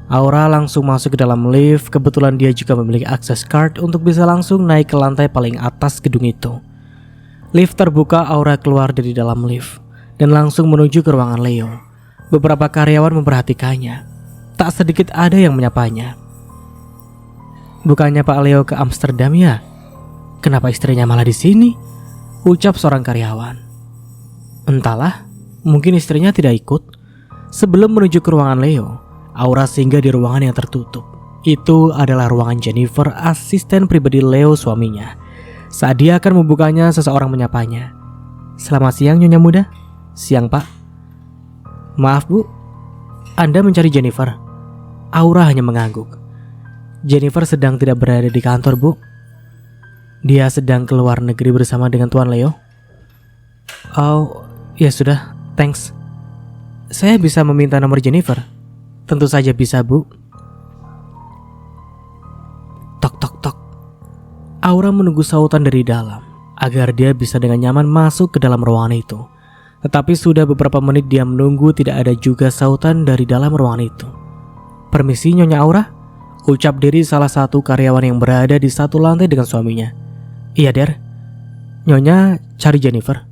[SPEAKER 1] Aura langsung masuk ke dalam lift. Kebetulan dia juga memiliki akses card untuk bisa langsung naik ke lantai paling atas gedung itu. Lift terbuka, Aura keluar dari dalam lift dan langsung menuju ke ruangan Leo. Beberapa karyawan memperhatikannya. Tak sedikit ada yang menyapanya. Bukannya Pak Leo ke Amsterdam ya? Kenapa istrinya malah di sini? Ucap seorang karyawan. Entahlah, mungkin istrinya tidak ikut. Sebelum menuju ke ruangan Leo, Aura singgah di ruangan yang tertutup. Itu adalah ruangan Jennifer, asisten pribadi Leo suaminya. Saat dia akan membukanya, seseorang menyapanya. Selamat siang Nyonya Muda. Siang Pak. Maaf Bu, Anda mencari Jennifer? Aura hanya mengangguk. Jennifer sedang tidak berada di kantor Bu. Dia sedang keluar negeri bersama dengan Tuan Leo. Oh, ya sudah, thanks. Saya bisa meminta nomor Jennifer? Tentu saja bisa, Bu. Tok tok tok. Aura menunggu sautan dari dalam agar dia bisa dengan nyaman masuk ke dalam ruangan itu. Tetapi sudah beberapa menit dia menunggu, tidak ada juga sautan dari dalam ruangan itu. Permisi Nyonya Aura, ucap diri salah satu karyawan yang berada di satu lantai dengan suaminya. Iya Der, Nyonya cari Jennifer.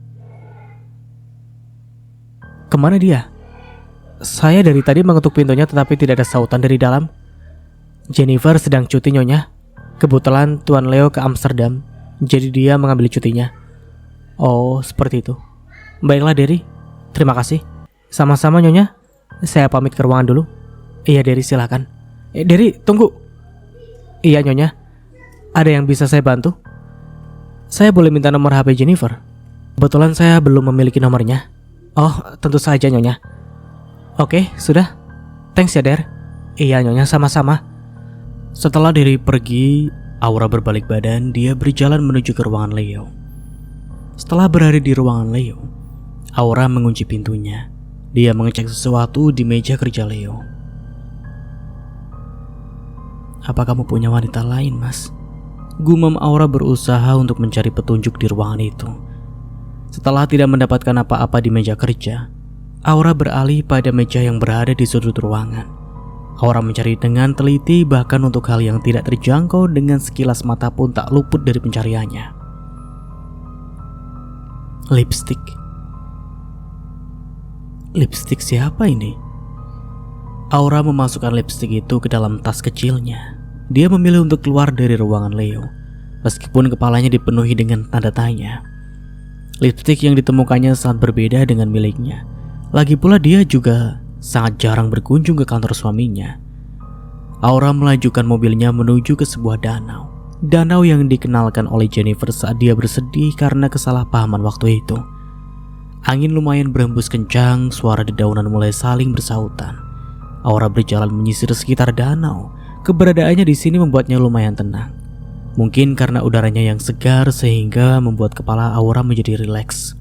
[SPEAKER 1] Kemana dia? Saya dari tadi mengetuk pintunya tetapi tidak ada sautan dari dalam. Jennifer sedang cuti Nyonya. Kebetulan Tuan Leo ke Amsterdam, jadi dia mengambil cutinya. Oh seperti itu. Baiklah Derry, terima kasih. Sama-sama Nyonya, saya pamit ke ruangan dulu. Iya Derry silakan. Derry tunggu. Iya Nyonya, ada yang bisa saya bantu? Saya boleh minta nomor HP Jennifer? Kebetulan saya belum memiliki nomornya. Oh, tentu saja Nyonya. Oke, sudah. Thanks ya, Der. Iya Nyonya, sama-sama. Setelah Derry pergi, Aura berbalik badan. Dia berjalan menuju ke ruangan Leo. Setelah berada di ruangan Leo, Aura mengunci pintunya. Dia mengecek sesuatu di meja kerja Leo. Apa kamu punya wanita lain, Mas? Gumam Aura berusaha untuk mencari petunjuk di ruangan itu. Setelah tidak mendapatkan apa-apa di meja kerja, Aura beralih pada meja yang berada di sudut ruangan. Aura mencari dengan teliti, bahkan untuk hal yang tidak terjangkau dengan sekilas mata pun tak luput dari pencariannya. Lipstick. Lipstick siapa ini? Aura memasukkan lipstick itu ke dalam tas kecilnya. Dia memilih untuk keluar dari ruangan Leo, meskipun kepalanya dipenuhi dengan tanda tanya. Lipstick yang ditemukannya sangat berbeda dengan miliknya. Lagi pula dia juga sangat jarang berkunjung ke kantor suaminya. Aura melajukan mobilnya menuju ke sebuah danau. Danau yang dikenalkan oleh Jennifer saat dia bersedih karena kesalahpahaman waktu itu. Angin lumayan berhembus kencang, suara dedaunan mulai saling bersautan. Aura berjalan menyisir sekitar danau. Keberadaannya di sini membuatnya lumayan tenang. Mungkin karena udaranya yang segar sehingga membuat kepala Aura menjadi rileks.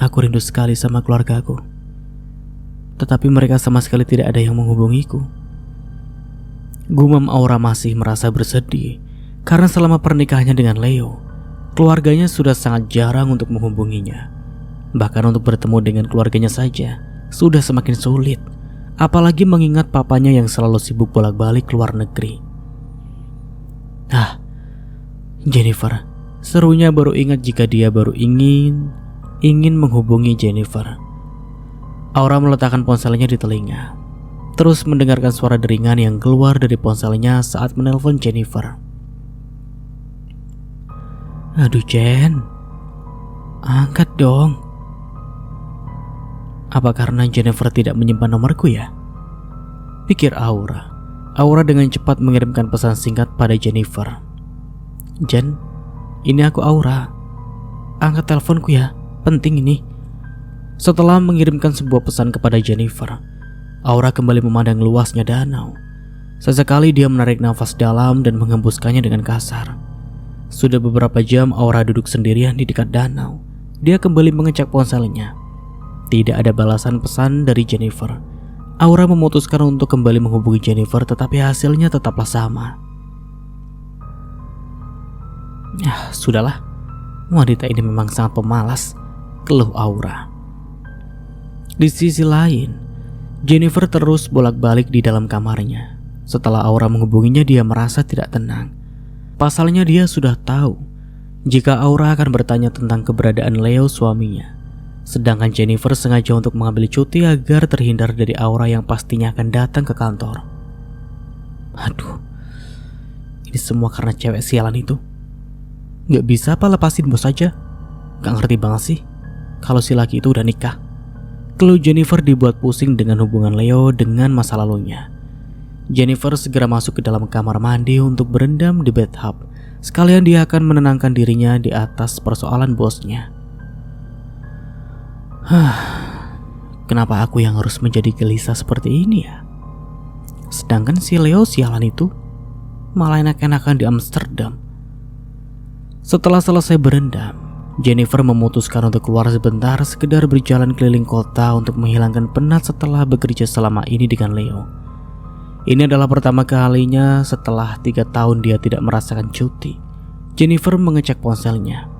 [SPEAKER 1] Aku rindu sekali sama keluargaku. Tetapi mereka sama sekali tidak ada yang menghubungiku. Gumam Aura masih merasa bersedih karena selama pernikahannya dengan Leo, keluarganya sudah sangat jarang untuk menghubunginya. Bahkan untuk bertemu dengan keluarganya saja sudah semakin sulit, apalagi mengingat papanya yang selalu sibuk bolak-balik ke luar negeri. Jennifer, serunya baru ingat jika dia baru ingin menghubungi Jennifer. Aura meletakkan ponselnya di telinga, terus mendengarkan suara deringan yang keluar dari ponselnya saat menelpon Jennifer. Aduh Jen, angkat dong. Apa karena Jennifer tidak menyimpan nomorku ya? Pikir Aura. Aura dengan cepat mengirimkan pesan singkat pada Jennifer. Jen, ini aku Aura. Angkat teleponku ya, penting ini. Setelah mengirimkan sebuah pesan kepada Jennifer, Aura kembali memandang luasnya danau. Sesekali dia menarik nafas dalam dan menghembuskannya dengan kasar. Sudah beberapa jam Aura duduk sendirian di dekat danau. Dia kembali mengecek ponselnya. Tidak ada balasan pesan dari Jennifer. Aura memutuskan untuk kembali menghubungi Jennifer, tetapi hasilnya tetaplah sama. Sudahlah, wanita ini memang sangat pemalas, keluh Aura. Di sisi lain, Jennifer terus bolak-balik di dalam kamarnya. Setelah Aura menghubunginya, dia merasa tidak tenang. Pasalnya dia sudah tahu jika Aura akan bertanya tentang keberadaan Leo suaminya. Sedangkan Jennifer sengaja untuk mengambil cuti agar terhindar dari Aura yang pastinya akan datang ke kantor. Aduh, ini semua karena cewek sialan itu. Gak bisa apa lepasin bos aja? Gak ngerti banget sih kalau si laki itu udah nikah. Keluh Jennifer dibuat pusing dengan hubungan Leo dengan masa lalunya. Jennifer segera masuk ke dalam kamar mandi untuk berendam di bathtub. Sekalian dia akan menenangkan dirinya di atas persoalan bosnya. Kenapa aku yang harus menjadi gelisah seperti ini ya? Sedangkan si Leo sialan itu malah enak-enakan di Amsterdam. Setelah selesai berendam, Jennifer memutuskan untuk keluar sebentar, sekedar berjalan keliling kota untuk menghilangkan penat setelah bekerja selama ini dengan Leo. Ini adalah pertama kalinya setelah 3 tahun dia tidak merasakan cuti. Jennifer mengecek ponselnya.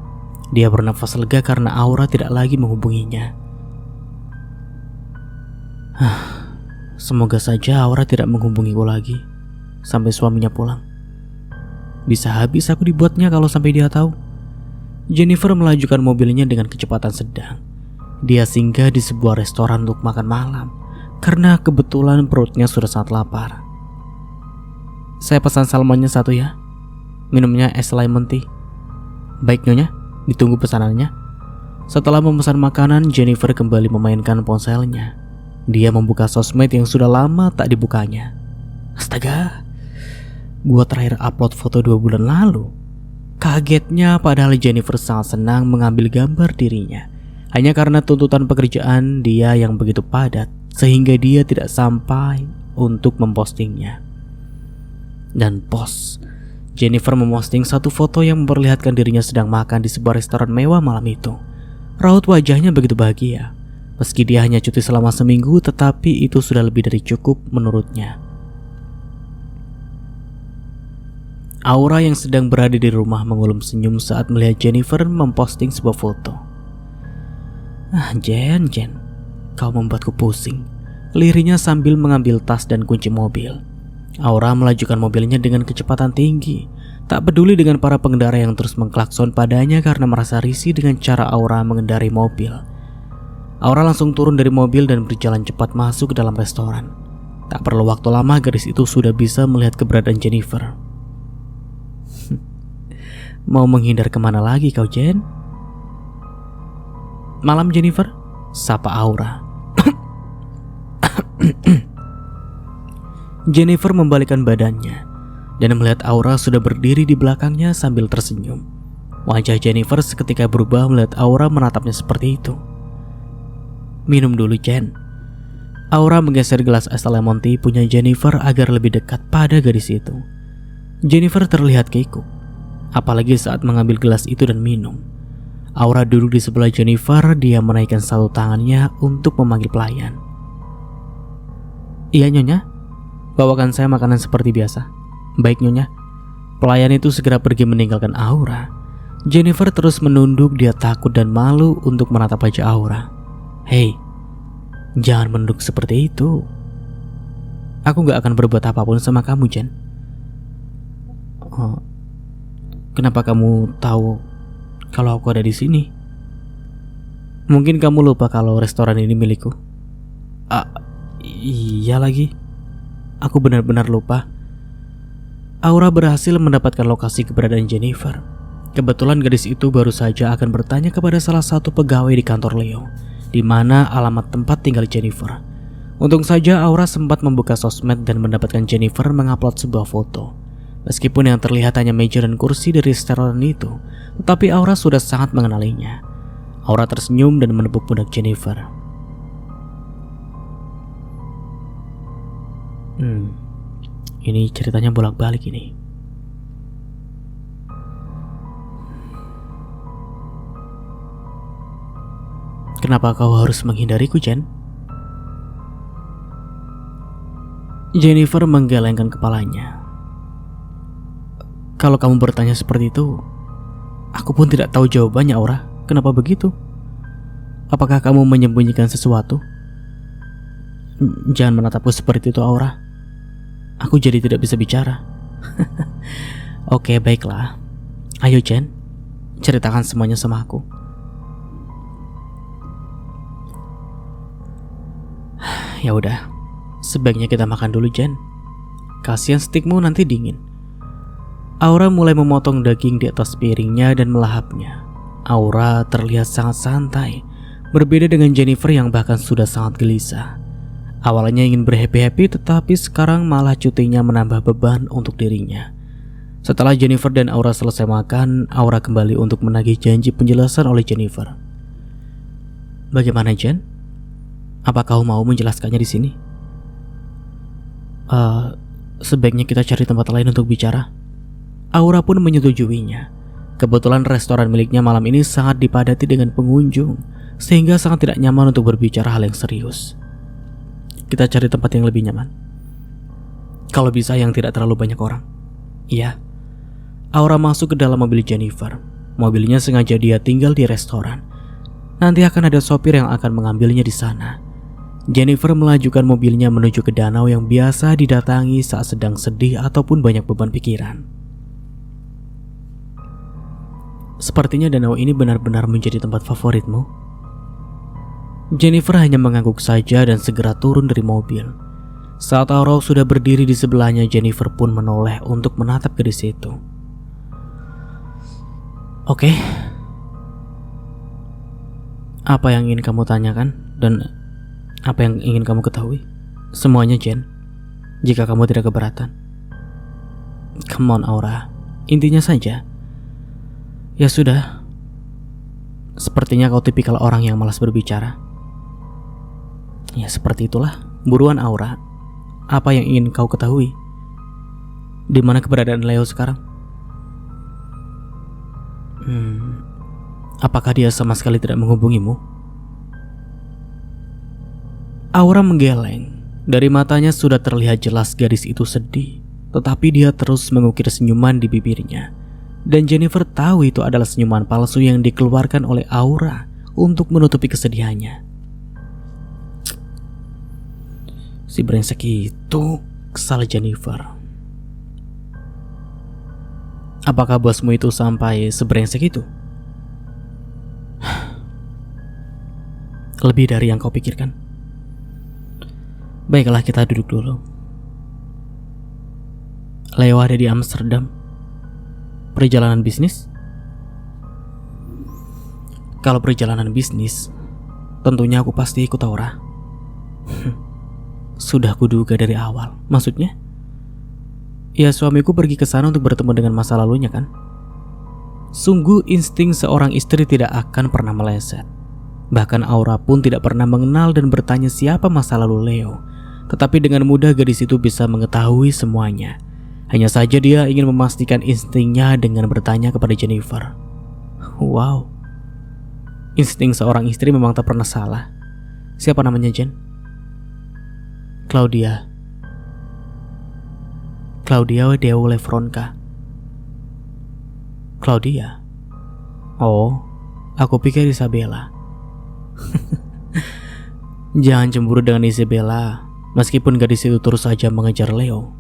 [SPEAKER 1] Dia bernafas lega karena Aura tidak lagi menghubunginya. Semoga saja Aura tidak menghubungiku lagi sampai suaminya pulang. Bisa habis aku dibuatnya kalau sampai dia tahu. Jennifer melajukan mobilnya dengan kecepatan sedang. Dia singgah di sebuah restoran untuk makan malam karena kebetulan perutnya sudah sangat lapar. Saya pesan salmonnya 1 ya. Minumnya es lemon tea. Baik Nyonya, ditunggu pesanannya. Setelah memesan makanan, Jennifer kembali memainkan ponselnya. Dia membuka sosmed yang sudah lama tak dibukanya. Astaga, Gua terakhir upload foto 2 bulan lalu. Kagetnya padahal Jennifer sangat senang mengambil gambar dirinya. Hanya karena tuntutan pekerjaan dia yang begitu padat, sehingga dia tidak sampai untuk mempostingnya. Dan Jennifer memposting satu foto yang memperlihatkan dirinya sedang makan di sebuah restoran mewah malam itu. Raut wajahnya begitu bahagia. Meski dia hanya cuti selama seminggu, tetapi itu sudah lebih dari cukup menurutnya. Aura yang sedang berada di rumah mengulum senyum saat melihat Jennifer memposting sebuah foto. Jen, kau membuatku pusing, lirihnya sambil mengambil tas dan kunci mobil. Aura melajukan mobilnya dengan kecepatan tinggi, tak peduli dengan para pengendara yang terus mengklakson padanya karena merasa risih dengan cara Aura mengendarai mobil. Aura langsung turun dari mobil dan berjalan cepat masuk ke dalam restoran. Tak perlu waktu lama, gadis itu sudah bisa melihat keberadaan Jennifer. Mau menghindar kemana lagi kau, Jen? Malam, Jennifer, sapa Aura. Jennifer membalikkan badannya dan melihat Aura sudah berdiri di belakangnya sambil tersenyum. Wajah Jennifer seketika berubah melihat Aura menatapnya seperti itu. Minum dulu, Jen. Aura menggeser gelas es lemon tea punya Jennifer agar lebih dekat pada gadis itu. Jennifer terlihat kikuk, apalagi saat mengambil gelas itu dan minum. Aura duduk di sebelah Jennifer, dia menaikkan satu tangannya untuk memanggil pelayan. Iya, Nyonya. Bawakan saya makanan seperti biasa. Baik, Nyonya. Pelayan itu segera pergi meninggalkan Aura. Jennifer terus menunduk, dia takut dan malu untuk menatap wajah Aura. Hei, jangan menunduk seperti itu. Aku gak akan berbuat apapun sama kamu, Jen. Oh, kenapa kamu tahu kalau aku ada di sini? Mungkin kamu lupa kalau restoran ini milikku. Iya lagi. Aku benar-benar lupa. Aura berhasil mendapatkan lokasi keberadaan Jennifer. Kebetulan gadis itu baru saja akan bertanya kepada salah satu pegawai di kantor Leo, di mana alamat tempat tinggal Jennifer. Untung saja Aura sempat membuka sosmed dan mendapatkan Jennifer mengupload sebuah foto. Meskipun yang terlihat hanya meja dan kursi dari restoran itu, tetapi Aura sudah sangat mengenalinya. Aura tersenyum dan menepuk pundak Jennifer. Ini ceritanya bolak-balik ini. Kenapa kau harus menghindariku, Jen? Jennifer menggelengkan kepalanya. Kalau kamu bertanya seperti itu, aku pun tidak tahu jawabannya, Aura. Kenapa begitu? Apakah kamu menyembunyikan sesuatu? Jangan menatapku seperti itu, Aura. Aku jadi tidak bisa bicara. Oke, baiklah. Ayo, Jen, ceritakan semuanya sama aku. Ya udah, sebaiknya kita makan dulu, Jen. Kasihan stikmu nanti dingin. Aura mulai memotong daging di atas piringnya dan melahapnya. Aura terlihat sangat santai, berbeda dengan Jennifer yang bahkan sudah sangat gelisah. Awalnya ingin berhappy-happy, tetapi sekarang malah cutinya menambah beban untuk dirinya. Setelah Jennifer dan Aura selesai makan, Aura kembali untuk menagih janji penjelasan oleh Jennifer. Bagaimana, Jen? Apa kau mau menjelaskannya di sini? Sebaiknya kita cari tempat lain untuk bicara. Aura pun menyetujuinya. Kebetulan restoran miliknya malam ini sangat dipadati dengan pengunjung, sehingga sangat tidak nyaman untuk berbicara hal yang serius. Kita cari tempat yang lebih nyaman. Kalau bisa yang tidak terlalu banyak orang. Iya. Aura masuk ke dalam mobil Jennifer. Mobilnya sengaja dia tinggal di restoran. Nanti akan ada sopir yang akan mengambilnya di sana. Jennifer melajukan mobilnya menuju ke danau yang biasa didatangi saat sedang sedih ataupun banyak beban pikiran. Sepertinya danau ini benar-benar menjadi tempat favoritmu. Jennifer hanya mengangguk saja dan segera turun dari mobil. Saat Aura sudah berdiri di sebelahnya, Jennifer pun menoleh untuk menatap gadis itu. Oke. Apa yang ingin kamu tanyakan dan apa yang ingin kamu ketahui? Semuanya, Jen, jika kamu tidak keberatan. Come on Aura, intinya saja. Ya sudah, sepertinya kau tipikal orang yang malas berbicara. Ya seperti itulah. Buruan Aura, apa yang ingin kau ketahui? Di mana keberadaan Leo sekarang? Apakah dia sama sekali tidak menghubungimu? Aura menggeleng. Dari matanya sudah terlihat jelas gadis itu sedih, tetapi dia terus mengukir senyuman di bibirnya. Dan Jennifer tahu itu adalah senyuman palsu yang dikeluarkan oleh Aura untuk menutupi kesedihannya. Si brengsek itu, kesal Jennifer. Apakah bosmu itu sampai sebrengsek itu? Lebih dari yang kau pikirkan. Baiklah, kita duduk dulu. Leo ada di Amsterdam. Perjalanan bisnis? Kalau perjalanan bisnis, tentunya aku pasti ikut Aura. Sudah kuduga dari awal. Maksudnya? Ya suamiku pergi ke sana untuk bertemu dengan masa lalunya kan? Sungguh insting seorang istri tidak akan pernah meleset. Bahkan Aura pun tidak pernah mengenal dan bertanya siapa masa lalu Leo. Tetapi dengan mudah gadis itu bisa mengetahui semuanya. Hanya saja dia ingin memastikan instingnya dengan bertanya kepada Jennifer. Wow, insting seorang istri memang tak pernah salah. Siapa namanya Jen? Claudia Dewo Levronka. Claudia? Oh, aku pikir Isabella. Jangan cemburu dengan Isabella. Meskipun gadis itu terus saja mengejar Leo,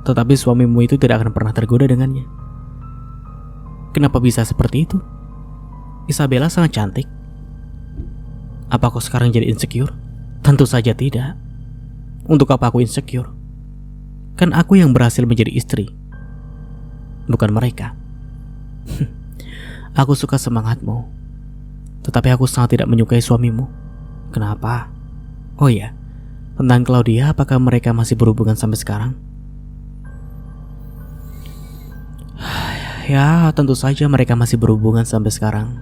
[SPEAKER 1] tetapi suamimu itu tidak akan pernah tergoda dengannya. Kenapa bisa seperti itu? Isabella sangat cantik. Apa kau sekarang jadi insecure? Tentu saja tidak. Untuk apa aku insecure? Kan aku yang berhasil menjadi istri, bukan mereka. Aku suka semangatmu, tetapi aku sangat tidak menyukai suamimu. Kenapa? Oh iya, tentang Claudia, apakah mereka masih berhubungan sampai sekarang? Ya, tentu saja mereka masih berhubungan sampai sekarang.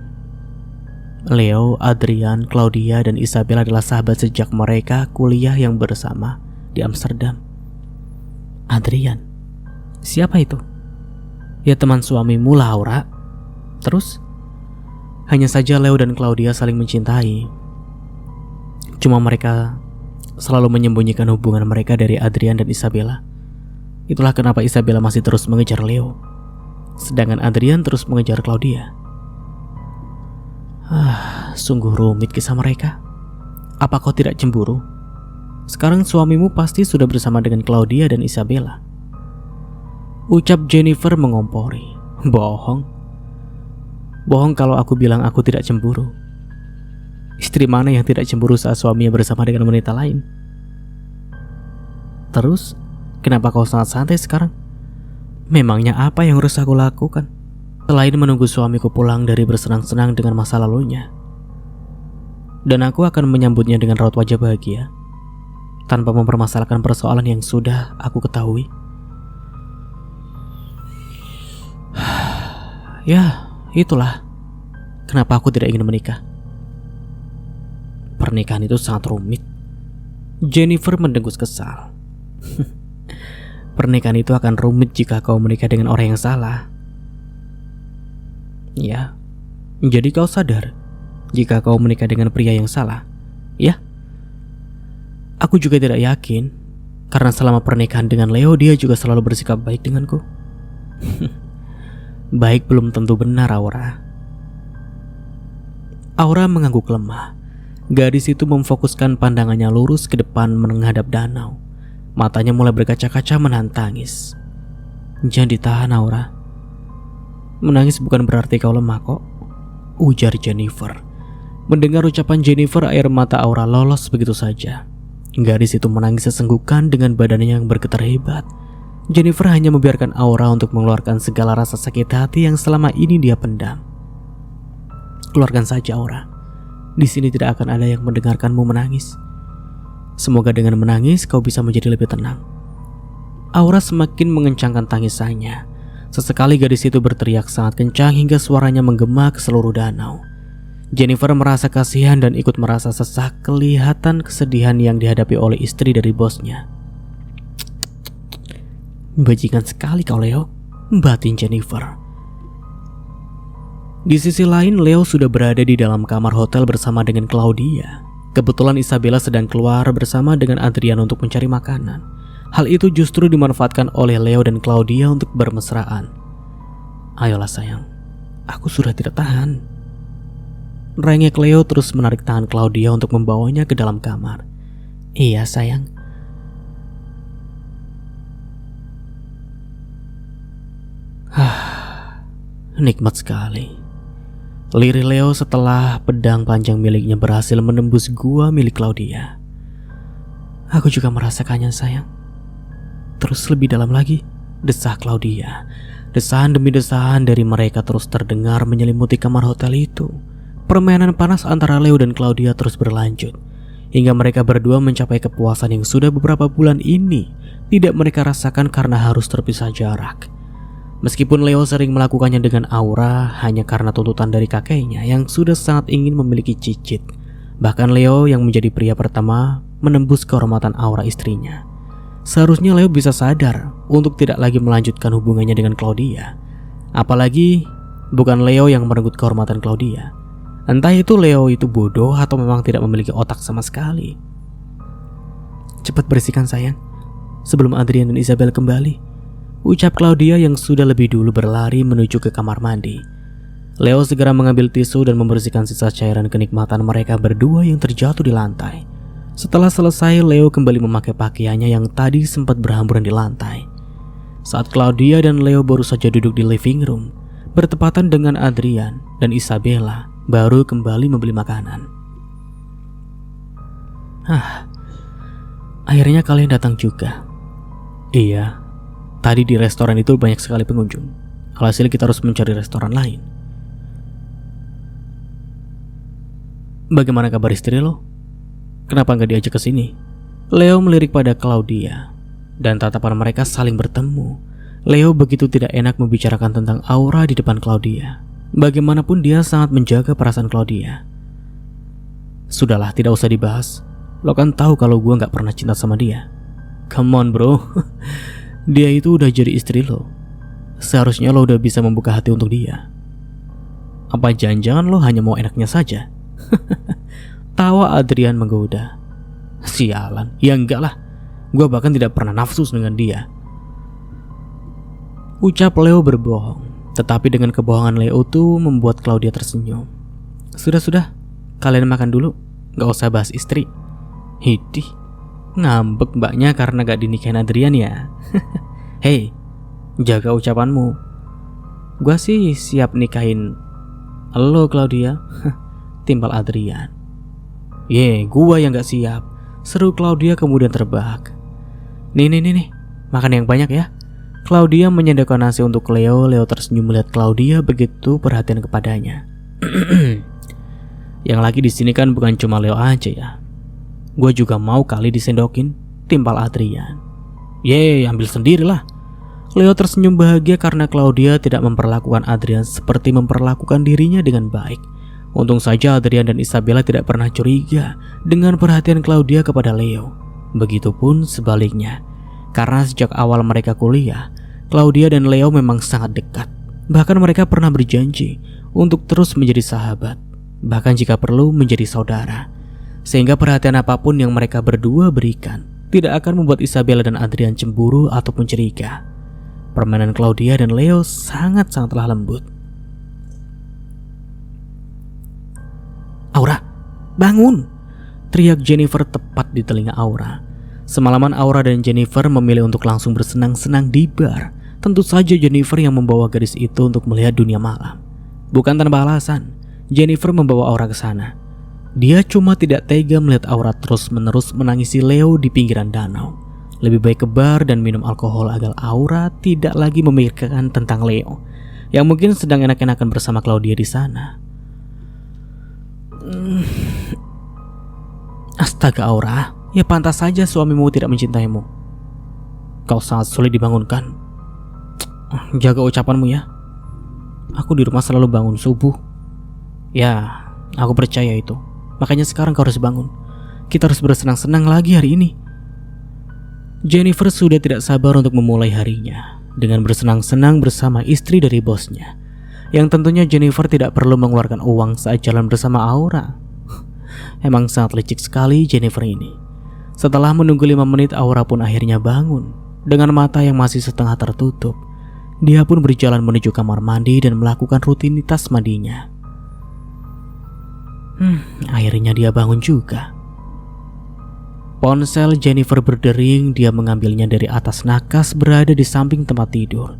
[SPEAKER 1] Leo, Adrian, Claudia, dan Isabel adalah sahabat sejak mereka kuliah yang bersama di Amsterdam. Adrian? Siapa itu? Ya teman suamimu lah, Aura. Terus? Hanya saja Leo dan Claudia saling mencintai. Cuma mereka selalu menyembunyikan hubungan mereka dari Adrian dan Isabella. Itulah kenapa Isabella masih terus mengejar Leo, sedangkan Adrian terus mengejar Claudia. Sungguh rumit kisah mereka. Apa kau tidak cemburu? Sekarang suamimu pasti sudah bersama dengan Claudia dan Isabella. Ucap Jennifer mengompori. Bohong. Bohong kalau aku bilang aku tidak cemburu. Istri mana yang tidak cemburu saat suaminya bersama dengan wanita lain? Terus, kenapa kau sangat santai sekarang? Memangnya apa yang harus aku lakukan selain menunggu suamiku pulang dari bersenang-senang dengan masa lalunya? Dan aku akan menyambutnya dengan raut wajah bahagia, tanpa mempermasalahkan persoalan yang sudah aku ketahui. Ya, itulah kenapa aku tidak ingin menikah. Pernikahan itu sangat rumit. Jennifer mendengus kesal. Pernikahan itu akan rumit jika kau menikah dengan orang yang salah. Ya, jadi kau sadar jika kau menikah dengan pria yang salah? Ya, aku juga tidak yakin, karena selama pernikahan dengan Leo dia juga selalu bersikap baik denganku. Baik belum tentu benar, Aura. Aura mengangguk lemah. Gadis itu memfokuskan pandangannya lurus ke depan menghadap danau. Matanya mulai berkaca-kaca menahan tangis. Jangan ditahan, Aura. Menangis bukan berarti kau lemah kok, ujar Jennifer. Mendengar ucapan Jennifer, air mata Aura lolos begitu saja. Gadis itu menangis sesenggukan dengan badannya yang bergetar hebat. Jennifer hanya membiarkan Aura untuk mengeluarkan segala rasa sakit hati yang selama ini dia pendam. Keluarkan saja, Aura. Di sini tidak akan ada yang mendengarkanmu menangis. Semoga dengan menangis kau bisa menjadi lebih tenang. Aura semakin mengencangkan tangisannya. Sesekali gadis itu berteriak sangat kencang hingga suaranya menggema ke seluruh danau. Jennifer merasa kasihan dan ikut merasa sesak kelihatan kesedihan yang dihadapi oleh istri dari bosnya. Bajingan sekali kau, Leo, batin Jennifer. Di sisi lain, Leo sudah berada di dalam kamar hotel bersama dengan Claudia. Kebetulan Isabella sedang keluar bersama dengan Adrian untuk mencari makanan. Hal itu justru dimanfaatkan oleh Leo dan Claudia untuk bermesraan. Ayolah sayang, aku sudah tidak tahan. Rengek Leo terus menarik tangan Claudia untuk membawanya ke dalam kamar. Iya sayang. Nikmat sekali. Lirih Leo setelah pedang panjang miliknya berhasil menembus gua milik Claudia. Aku juga merasakannya sayang. Terus lebih dalam lagi, desah Claudia. Desahan demi desahan dari mereka terus terdengar menyelimuti kamar hotel itu. Permainan panas antara Leo dan Claudia terus berlanjut, hingga mereka berdua mencapai kepuasan yang sudah beberapa bulan ini tidak mereka rasakan karena harus terpisah jarak. Meskipun Leo sering melakukannya dengan Aura hanya karena tuntutan dari kakeknya yang sudah sangat ingin memiliki cicit. Bahkan Leo yang menjadi pria pertama menembus kehormatan Aura istrinya. Seharusnya Leo bisa sadar untuk tidak lagi melanjutkan hubungannya dengan Claudia. Apalagi bukan Leo yang merenggut kehormatan Claudia. Entah itu Leo itu bodoh atau memang tidak memiliki otak sama sekali. Cepat bersihkan sayang, sebelum Adrian dan Isabel kembali, ucap Claudia yang sudah lebih dulu berlari menuju ke kamar mandi. Leo segera mengambil tisu dan membersihkan sisa cairan kenikmatan mereka berdua yang terjatuh di lantai. Setelah selesai, Leo kembali memakai pakaiannya yang tadi sempat berhamburan di lantai. Saat Claudia dan Leo baru saja duduk di living room, bertepatan dengan Adrian dan Isabella baru kembali membeli makanan. Akhirnya kalian datang juga. Iya, tadi di restoran itu banyak sekali pengunjung. Alhasil kita harus mencari restoran lain. Bagaimana kabar istri lo? Kenapa nggak diajak ke sini? Leo melirik pada Claudia, dan tatapan mereka saling bertemu. Leo begitu tidak enak membicarakan tentang Aura di depan Claudia. Bagaimanapun dia sangat menjaga perasaan Claudia. Sudahlah, tidak usah dibahas. Lo kan tahu kalau gue nggak pernah cinta sama dia. Come on bro, dia itu udah jadi istri lo. Seharusnya lo udah bisa membuka hati untuk dia. Apa jangan-jangan lo hanya mau enaknya saja? Tawa Adrian menggoda. Sialan, ya enggak lah. Gue bahkan tidak pernah nafsu dengan dia. Ucap Leo berbohong. Tetapi dengan kebohongan Leo itu membuat Claudia tersenyum. Sudah, kalian makan dulu. Gak usah bahas istri. Hidih, ngambek mbaknya karena gak dinikahin Adrian ya. Hei, jaga ucapanmu. Gua sih siap nikahin lo Claudia. Timpal Adrian. Gua yang gak siap. Seru Claudia kemudian terbahak. Nih, makan yang banyak ya. Claudia menyediakan nasi untuk Leo. Leo tersenyum melihat Claudia begitu perhatian kepadanya. Yang lagi di sini kan bukan cuma Leo aja ya. Gue juga mau kali disendokin, timpal Adrian. Ambil sendirilah. Leo tersenyum bahagia karena Claudia tidak memperlakukan Adrian seperti memperlakukan dirinya dengan baik. Untung saja Adrian dan Isabella tidak pernah curiga dengan perhatian Claudia kepada Leo. Begitupun sebaliknya. Karena sejak awal mereka kuliah, Claudia dan Leo memang sangat dekat. Bahkan mereka pernah berjanji untuk terus menjadi sahabat, bahkan jika perlu menjadi saudara. Sehingga perhatian apapun yang mereka berdua berikan tidak akan membuat Isabella dan Adrian cemburu ataupun curiga. Permainan Claudia dan Leo sangat-sangatlah lembut. Aura, bangun! Teriak Jennifer tepat di telinga Aura. Semalaman Aura dan Jennifer memilih untuk langsung bersenang-senang di bar. Tentu saja Jennifer yang membawa gadis itu untuk melihat dunia malam. Bukan tanpa alasan, Jennifer membawa Aura ke sana. Dia cuma tidak tega melihat Aura terus-menerus menangisi Leo di pinggiran danau. Lebih baik ke bar dan minum alkohol agar Aura tidak lagi memikirkan tentang Leo yang mungkin sedang enak-enakan bersama Claudia di sana. Astaga Aura, ya pantas saja suamimu tidak mencintaimu. kau sangat sulit dibangunkan. Jaga ucapanmu ya. Aku di rumah selalu bangun subuh. Ya, aku percaya itu. Makanya sekarang kau harus bangun. Kita harus bersenang-senang lagi hari ini. Jennifer sudah tidak sabar untuk memulai harinya dengan bersenang-senang bersama istri dari bosnya, yang tentunya Jennifer tidak perlu mengeluarkan uang saat jalan bersama Aura. Emang sangat licik sekali Jennifer ini. Setelah menunggu 5 menit, Aura pun akhirnya bangun. Dengan mata yang masih setengah tertutup, dia pun berjalan menuju kamar mandi dan melakukan rutinitas mandinya. Akhirnya dia bangun juga. Ponsel Jennifer berdering, dia mengambilnya dari atas nakas berada di samping tempat tidur.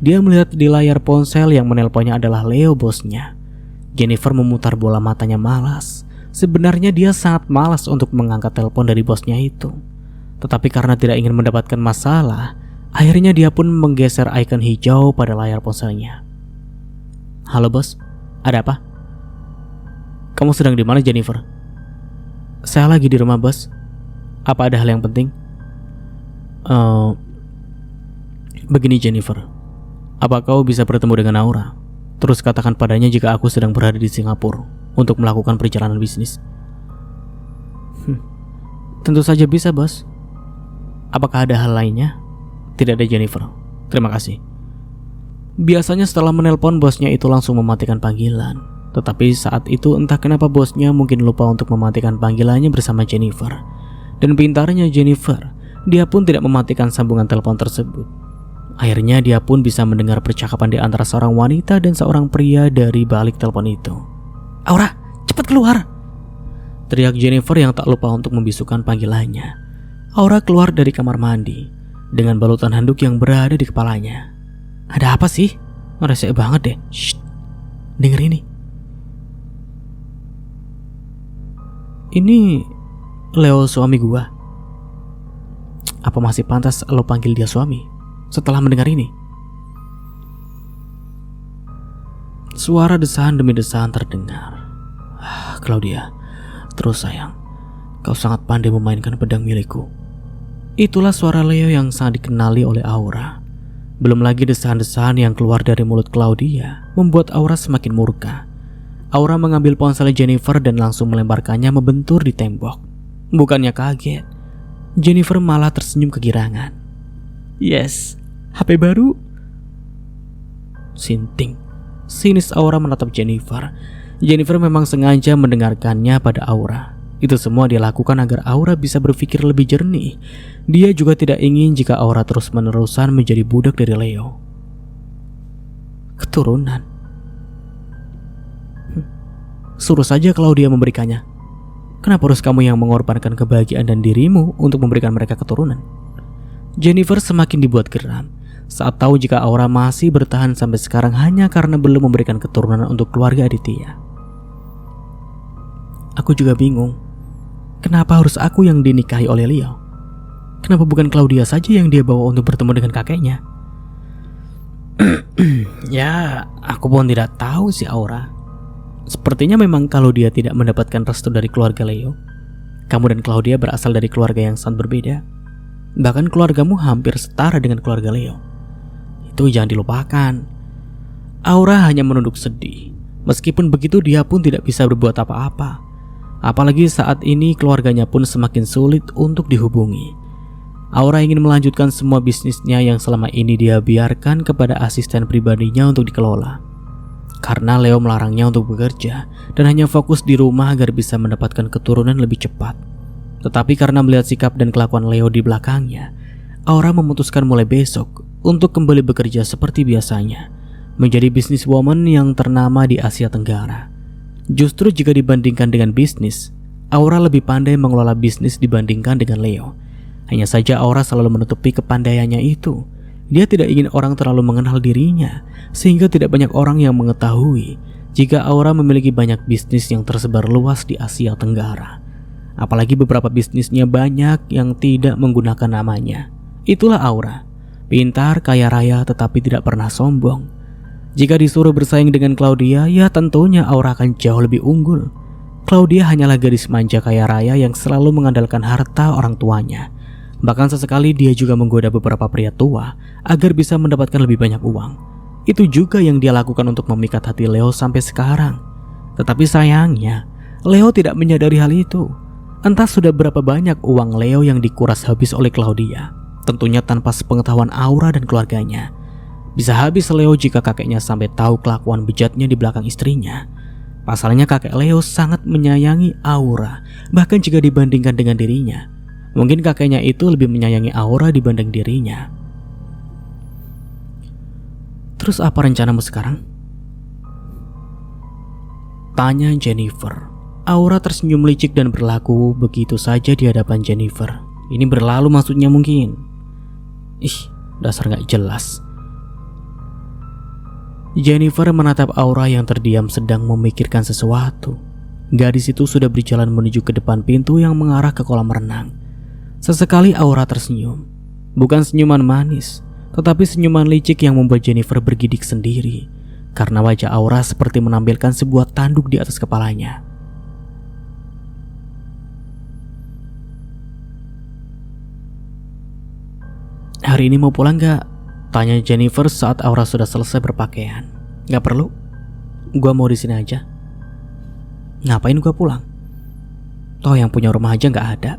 [SPEAKER 1] Dia melihat di layar ponsel yang menelponnya adalah Leo, bosnya. Jennifer memutar bola matanya malas. Sebenarnya dia sangat malas untuk mengangkat telepon dari bosnya itu. Tetapi karena tidak ingin mendapatkan masalah, akhirnya dia pun menggeser icon hijau pada layar ponselnya. Halo bos, ada apa? Kamu sedang di mana Jennifer? Saya lagi di rumah bos. Apa ada hal yang penting? Begini Jennifer, apa kau bisa bertemu dengan Aura? Terus katakan padanya jika aku sedang berada di Singapura untuk melakukan perjalanan bisnis. Tentu saja bisa bos. Apakah ada hal lainnya? Tidak ada Jennifer, terima kasih. Biasanya setelah menelpon, bosnya itu langsung mematikan panggilan. Tetapi saat itu entah kenapa bosnya mungkin lupa untuk mematikan panggilannya bersama Jennifer. Dan pintarnya Jennifer, dia pun tidak mematikan sambungan telepon tersebut. Akhirnya dia pun bisa mendengar percakapan di antara seorang wanita dan seorang pria dari balik telepon itu. Aura, cepat keluar! Teriak Jennifer yang tak lupa untuk membisukan panggilannya. Aura keluar dari kamar mandi dengan balutan handuk yang berada di kepalanya. Ada apa sih? Resek banget deh. Shh, denger ini. Ini Leo, suami gua. Apa masih pantas lo panggil dia suami setelah mendengar ini? Suara desahan demi desahan terdengar. Claudia, terus sayang, kau sangat pandai memainkan pedang milikku. Itulah suara Leo yang sangat dikenali oleh Aura. Belum lagi desahan-desahan yang keluar dari mulut Claudia membuat Aura semakin murka. Aura mengambil ponsel Jennifer dan langsung melemparkannya membentur di tembok. Bukannya kaget, Jennifer malah tersenyum kegirangan. Yes, HP baru. Sinting, sinis Aura menatap Jennifer. Jennifer memang sengaja mendengarkannya pada Aura. Itu semua dia lakukan agar Aura bisa berpikir lebih jernih. Dia juga tidak ingin jika Aura terus-menerusan menjadi budak dari Leo. Keturunan. Suruh saja Claudia memberikannya. Kenapa harus kamu yang mengorbankan kebahagiaan dan dirimu untuk memberikan mereka keturunan? Jennifer semakin dibuat geram saat tahu jika Aura masih bertahan sampai sekarang hanya karena belum memberikan keturunan untuk keluarga Aditya. Aku juga bingung. Kenapa harus aku yang dinikahi oleh Leo? Kenapa bukan Claudia saja yang dia bawa untuk bertemu dengan kakeknya? Ya, aku pun tidak tahu sih Aura. Sepertinya memang kalau dia tidak mendapatkan restu dari keluarga Leo, kamu dan Claudia berasal dari keluarga yang sangat berbeda. Bahkan keluargamu hampir setara dengan keluarga Leo. Itu jangan dilupakan. Aura hanya menunduk sedih. Meskipun begitu dia pun tidak bisa berbuat apa-apa. Apalagi saat ini keluarganya pun semakin sulit untuk dihubungi. Aura ingin melanjutkan semua bisnisnya yang selama ini dia biarkan kepada asisten pribadinya untuk dikelola. Karena Leo melarangnya untuk bekerja dan hanya fokus di rumah agar bisa mendapatkan keturunan lebih cepat. Tetapi karena melihat sikap dan kelakuan Leo di belakangnya, Aura memutuskan mulai besok untuk kembali bekerja seperti biasanya, menjadi businesswoman yang ternama di Asia Tenggara. Justru jika dibandingkan dengan bisnis, Aura lebih pandai mengelola bisnis dibandingkan dengan Leo. Hanya saja Aura selalu menutupi kepandaiannya itu. Dia tidak ingin orang terlalu mengenal dirinya, sehingga tidak banyak orang yang mengetahui jika Aura memiliki banyak bisnis yang tersebar luas di Asia Tenggara. Apalagi beberapa bisnisnya banyak yang tidak menggunakan namanya. Itulah Aura, pintar, kaya raya, tetapi tidak pernah sombong. Jika disuruh bersaing dengan Claudia, ya tentunya Aura akan jauh lebih unggul. Claudia hanyalah gadis manja kaya raya yang selalu mengandalkan harta orang tuanya. Bahkan sesekali dia juga menggoda beberapa pria tua agar bisa mendapatkan lebih banyak uang. Itu juga yang dia lakukan untuk memikat hati Leo sampai sekarang. Tetapi sayangnya, Leo tidak menyadari hal itu. Entah sudah berapa banyak uang Leo yang dikuras habis oleh Claudia. Tentunya tanpa sepengetahuan Aura dan keluarganya. Bisa habis Leo jika kakeknya sampai tahu kelakuan bejatnya di belakang istrinya. Pasalnya kakek Leo sangat menyayangi Aura, bahkan jika dibandingkan dengan dirinya. Mungkin kakeknya itu lebih menyayangi Aura dibanding dirinya. Terus apa rencanamu sekarang? Tanya Jennifer. Aura tersenyum licik dan berlaku begitu saja di hadapan Jennifer. Ini berlalu maksudnya mungkin. Ih, dasar gak jelas. Jennifer menatap Aura yang terdiam sedang memikirkan sesuatu. Gadis itu sudah berjalan menuju ke depan pintu yang mengarah ke kolam renang. Sesekali Aura tersenyum. Bukan senyuman manis, tetapi senyuman licik yang membuat Jennifer bergidik sendiri. Karena wajah Aura seperti menampilkan sebuah tanduk di atas kepalanya. Hari ini mau pulang gak? Tanya Jennifer saat Aura sudah selesai berpakaian. Gak perlu, gua mau di sini aja. Ngapain gua pulang? Toh yang punya rumah aja gak ada.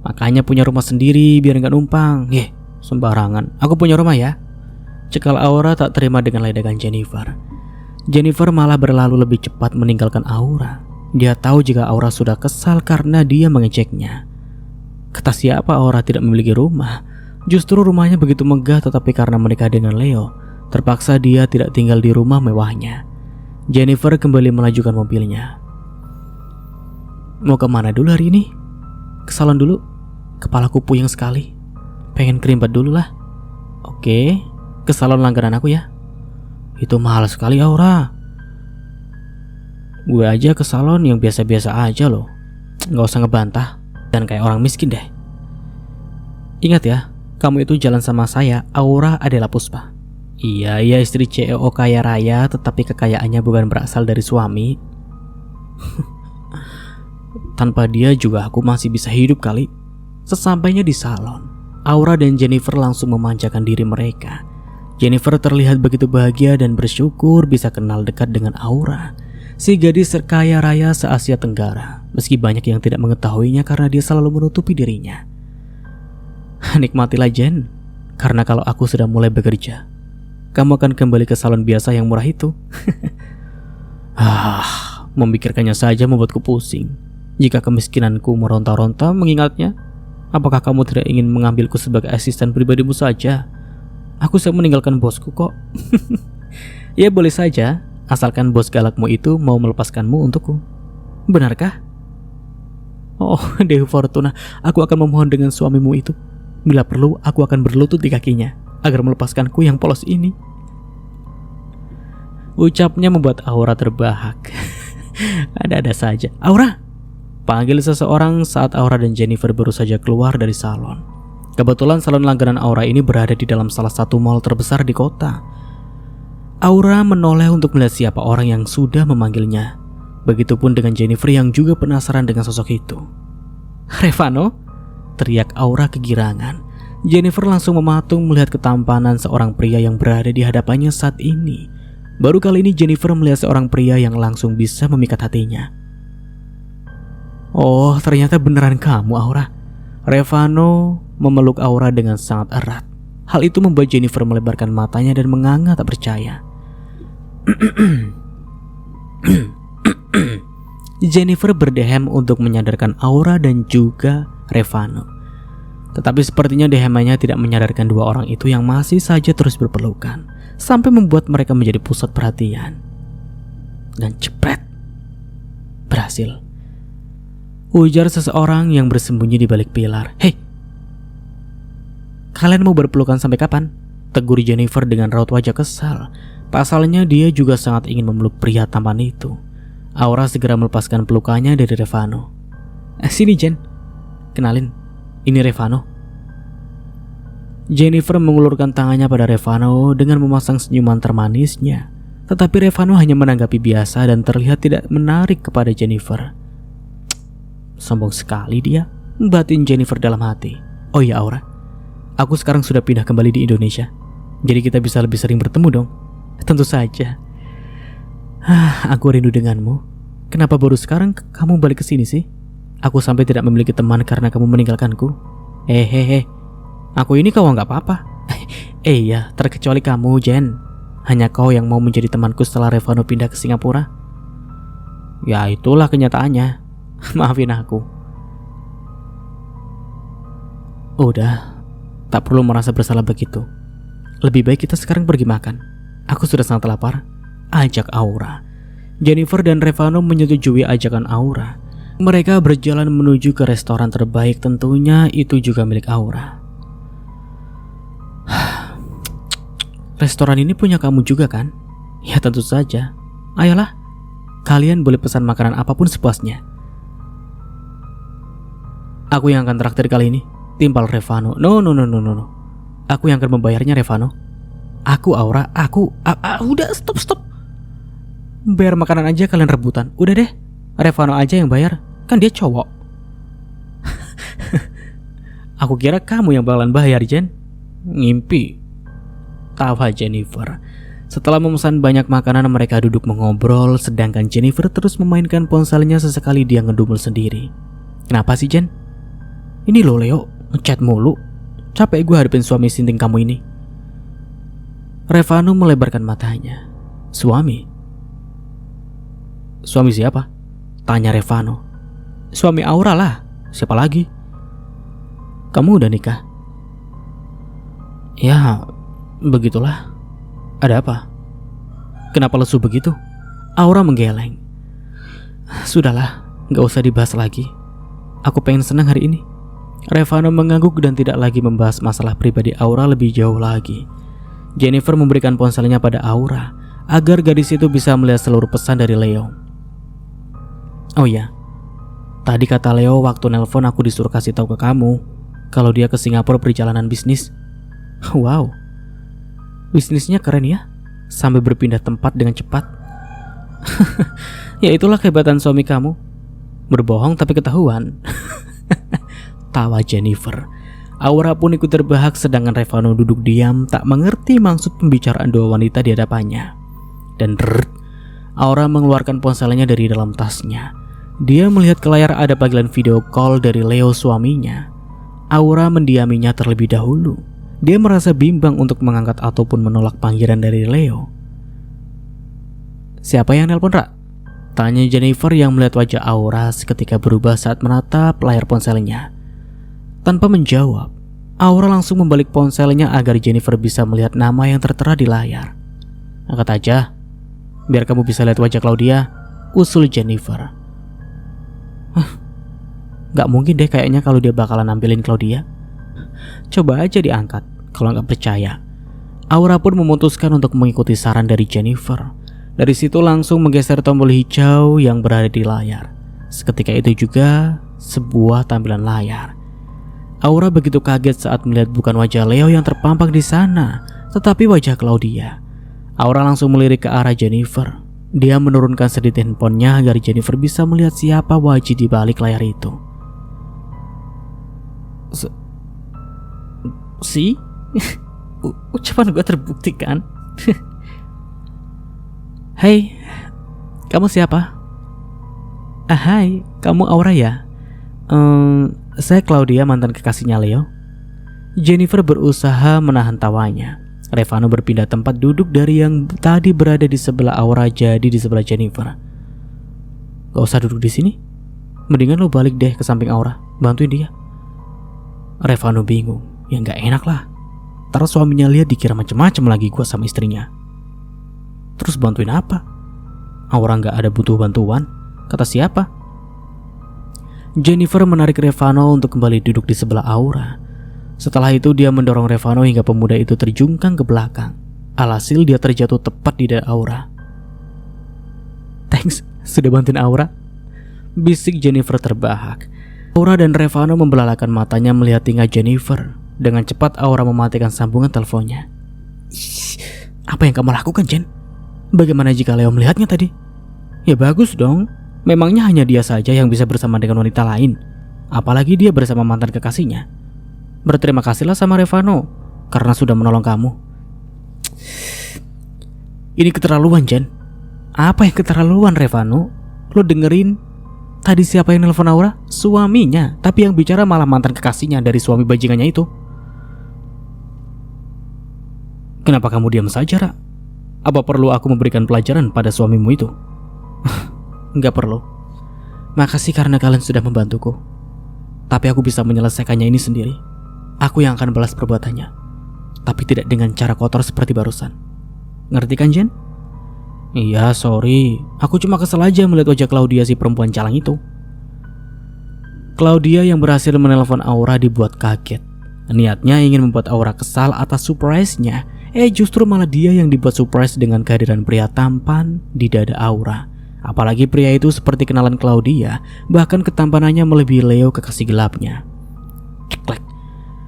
[SPEAKER 1] Makanya punya rumah sendiri biar gak numpang. Sembarangan. Aku punya rumah ya. Cekal Aura tak terima dengan ledakan Jennifer. Jennifer malah berlalu lebih cepat meninggalkan Aura. Dia tahu jika Aura sudah kesal karena dia mengejeknya. Kata siapa Aura tidak memiliki rumah? Justru rumahnya begitu megah, tetapi karena menikah dengan Leo, terpaksa dia tidak tinggal di rumah mewahnya. Jennifer kembali melajukan mobilnya. Mau kemana dulu hari ini? Ke salon dulu. Kepalaku puyeng sekali. Pengen kerimbat dulu lah. Oke, ke salon langganan aku ya. Itu mahal sekali Aura. Gue aja ke salon yang biasa-biasa aja loh. Gak usah ngebantah dan kayak orang miskin deh. Ingat ya, kamu itu jalan sama saya, Aura adalah Puspa. Iya, istri CEO kaya raya, tetapi kekayaannya bukan berasal dari suami. Tanpa dia juga aku masih bisa hidup kali. Sesampainya di salon, Aura dan Jennifer langsung memanjakan diri mereka. Jennifer terlihat begitu bahagia dan bersyukur bisa kenal dekat dengan Aura, si gadis terkaya raya se-Asia Tenggara. Meski banyak yang tidak mengetahuinya karena dia selalu menutupi dirinya. Nikmatilah Jen, karena kalau aku sudah mulai bekerja, kamu akan kembali ke salon biasa yang murah itu. Memikirkannya saja membuatku pusing. Jika kemiskinanku meronta-ronta mengingatnya, apakah kamu tidak ingin mengambilku sebagai asisten pribadimu saja? Aku siap meninggalkan bosku kok. Ya boleh saja, asalkan bos galakmu itu mau melepaskanmu untukku. Benarkah? Oh Dewi Fortuna, aku akan memohon dengan suamimu itu. Bila perlu, aku akan berlutut di kakinya agar melepaskanku yang polos ini. Ucapnya membuat Aura terbahak. Ada-ada saja. Aura! Panggil seseorang saat Aura dan Jennifer baru saja keluar dari salon. Kebetulan salon langganan Aura ini berada di dalam salah satu mall terbesar di kota. Aura menoleh untuk melihat siapa orang yang sudah memanggilnya. Begitupun dengan Jennifer yang juga penasaran dengan sosok itu. Revano? Teriak Aura kegirangan. Jennifer langsung mematung melihat ketampanan seorang pria yang berada di hadapannya saat ini. Baru kali ini Jennifer melihat seorang pria yang langsung bisa memikat hatinya. Oh, ternyata beneran kamu Aura. Revano memeluk Aura dengan sangat erat. Hal itu membuat Jennifer melebarkan matanya dan menganga tak percaya. Jennifer berdehem untuk menyadarkan Aura dan juga Revano. Tetapi sepertinya dehemannya tidak menyadarkan dua orang itu yang masih saja terus berpelukan, sampai membuat mereka menjadi pusat perhatian. Dan jepret, berhasil. Ujar seseorang yang bersembunyi di balik pilar. Hei, kalian mau berpelukan sampai kapan? Tegur Jennifer dengan raut wajah kesal. Pasalnya dia juga sangat ingin memeluk pria tampan itu. Aura segera melepaskan pelukannya dari Revano. Sini Jen, kenalin, ini Revano. Jennifer mengulurkan tangannya pada Revano dengan memasang senyuman termanisnya. Tetapi Revano hanya menanggapi biasa dan terlihat tidak menarik kepada Jennifer. Sombong sekali dia, batin Jennifer dalam hati. Oh iya Aura, aku sekarang sudah pindah kembali di Indonesia. Jadi kita bisa lebih sering bertemu dong. Tentu saja. Aku rindu denganmu. Kenapa baru sekarang kamu balik ke sini sih? Aku sampai tidak memiliki teman karena kamu meninggalkanku. Hehehe. Aku ini kau nggak apa-apa. Iya, terkecuali kamu, Jen. Hanya kau yang mau menjadi temanku setelah Revano pindah ke Singapura. Ya itulah kenyataannya. Maafin aku. Udah, tak perlu merasa bersalah begitu. Lebih baik kita sekarang pergi makan. Aku sudah sangat lapar. Ajak Aura. Jennifer dan Revano menyetujui ajakan Aura. Mereka berjalan menuju ke restoran terbaik, tentunya itu juga milik Aura. Restoran ini punya kamu juga kan? Ya tentu saja. Ayolah, kalian boleh pesan makanan apapun sepuasnya. Aku yang akan traktir kali ini. Timpal Revano. No. Aku yang akan membayarnya, Revano. Aku, Aura, aku. Udah, stop. Bayar makanan aja kalian rebutan. Udah deh, Revano aja yang bayar. Kan dia cowok. Aku kira kamu yang bakalan bayar, Jen. Ngimpi. Tawa Jennifer. Setelah memesan banyak makanan, mereka duduk mengobrol, sedangkan Jennifer terus memainkan ponselnya. Sesekali dia ngedumel sendiri. Kenapa sih, Jen? Ini loh Leo, ngechat mulu. Capek gue hadapin suami sinting kamu ini. Revano melebarkan matanya. Suami? Suami siapa? Tanya Revano. Suami Aura lah. Siapa lagi? Kamu udah nikah? Ya, begitulah. Ada apa? Kenapa lesu begitu? Aura menggeleng. Sudahlah, gak usah dibahas lagi. Aku pengen senang hari ini. Revano mengangguk dan tidak lagi membahas masalah pribadi Aura lebih jauh lagi. Jennifer memberikan ponselnya pada Aura agar gadis itu bisa melihat seluruh pesan dari Leo. Oh ya, tadi kata Leo waktu nelpon aku disuruh kasih tahu ke kamu kalau dia ke Singapura perjalanan bisnis. Wow, bisnisnya keren ya, sampai berpindah tempat dengan cepat. Ya itulah kehebatan suami kamu, berbohong tapi ketahuan. Tawa Jennifer. Aura pun ikut terbahak, sedangkan Revano duduk diam, tak mengerti maksud pembicaraan dua wanita di hadapannya. Dan Aura mengeluarkan ponselnya dari dalam tasnya. Dia melihat ke layar ada panggilan video call dari Leo suaminya. Aura mendiaminya terlebih dahulu. Dia merasa bimbang untuk mengangkat ataupun menolak panggilan dari Leo. Siapa yang nelpon, Ra? Tanya Jennifer yang melihat wajah Aura seketika berubah saat menatap layar ponselnya. Tanpa menjawab, Aura langsung membalik ponselnya agar Jennifer bisa melihat nama yang tertera di layar. Angkat aja, biar kamu bisa lihat wajah Claudia, usul Jennifer. Gak mungkin deh kayaknya kalau dia bakalan nampilin Claudia. Coba aja diangkat, kalau gak percaya. Aura pun memutuskan untuk mengikuti saran dari Jennifer. Dari situ langsung menggeser tombol hijau yang berada di layar. Seketika itu juga sebuah tampilan layar. Aura begitu kaget saat melihat bukan wajah Leo yang terpampang di sana, tetapi wajah Claudia. Aura langsung melirik ke arah Jennifer. Dia menurunkan sedikit handphonenya agar Jennifer bisa melihat siapa wajah di balik layar itu. Ucapan gue terbukti kan? Hei, kamu siapa? Hai, kamu Aura ya? Saya Claudia, mantan kekasihnya Leo. Jennifer berusaha menahan tawanya. Revano berpindah tempat duduk dari yang tadi berada di sebelah Aura jadi di sebelah Jennifer. Gak usah duduk di sini. Mendingan lo balik deh ke samping Aura, bantuin dia. Revano bingung. Ya gak enak lah. Terus suaminya lihat dikira macem-macem lagi gua sama istrinya. Terus bantuin apa? Aura gak ada butuh bantuan. Kata siapa? Jennifer menarik Revano untuk kembali duduk di sebelah Aura. Setelah itu dia mendorong Revano hingga pemuda itu terjungkang ke belakang. Alhasil dia terjatuh tepat di dada Aura. Thanks, sudah bantuin Aura, bisik Jennifer terbahak. Aura dan Revano membelalakan matanya melihat tingkah Jennifer. Dengan cepat Aura mematikan sambungan teleponnya. Apa yang kamu lakukan, Jen? Bagaimana jika Leo melihatnya tadi? Ya bagus dong. Memangnya hanya dia saja yang bisa bersama dengan wanita lain, apalagi dia bersama mantan kekasihnya. Berterima kasihlah sama Revano karena sudah menolong kamu. Ini keterlaluan, Jen. Apa yang keterlaluan, Revano? Lo dengerin tadi siapa yang nelpon Aura? Suaminya. Tapi yang bicara malah mantan kekasihnya dari suami bajingannya itu. Kenapa kamu diam saja, Ra? Apa perlu aku memberikan pelajaran pada suamimu itu? Enggak perlu. Makasih karena kalian sudah membantuku. Tapi aku bisa menyelesaikannya ini sendiri. Aku yang akan balas perbuatannya. Tapi tidak dengan cara kotor seperti barusan. Ngerti kan, Jen? Iya, sorry. Aku cuma kesel aja melihat wajah Claudia si perempuan calang itu. Claudia yang berhasil menelpon Aura dibuat kaget. Niatnya ingin membuat Aura kesal atas surprise-nya. Justru malah dia yang dibuat surprise dengan kehadiran pria tampan di dada Aura. Apalagi pria itu seperti kenalan Claudia, bahkan ketampanannya melebihi Leo kekasih gelapnya. Ceklek.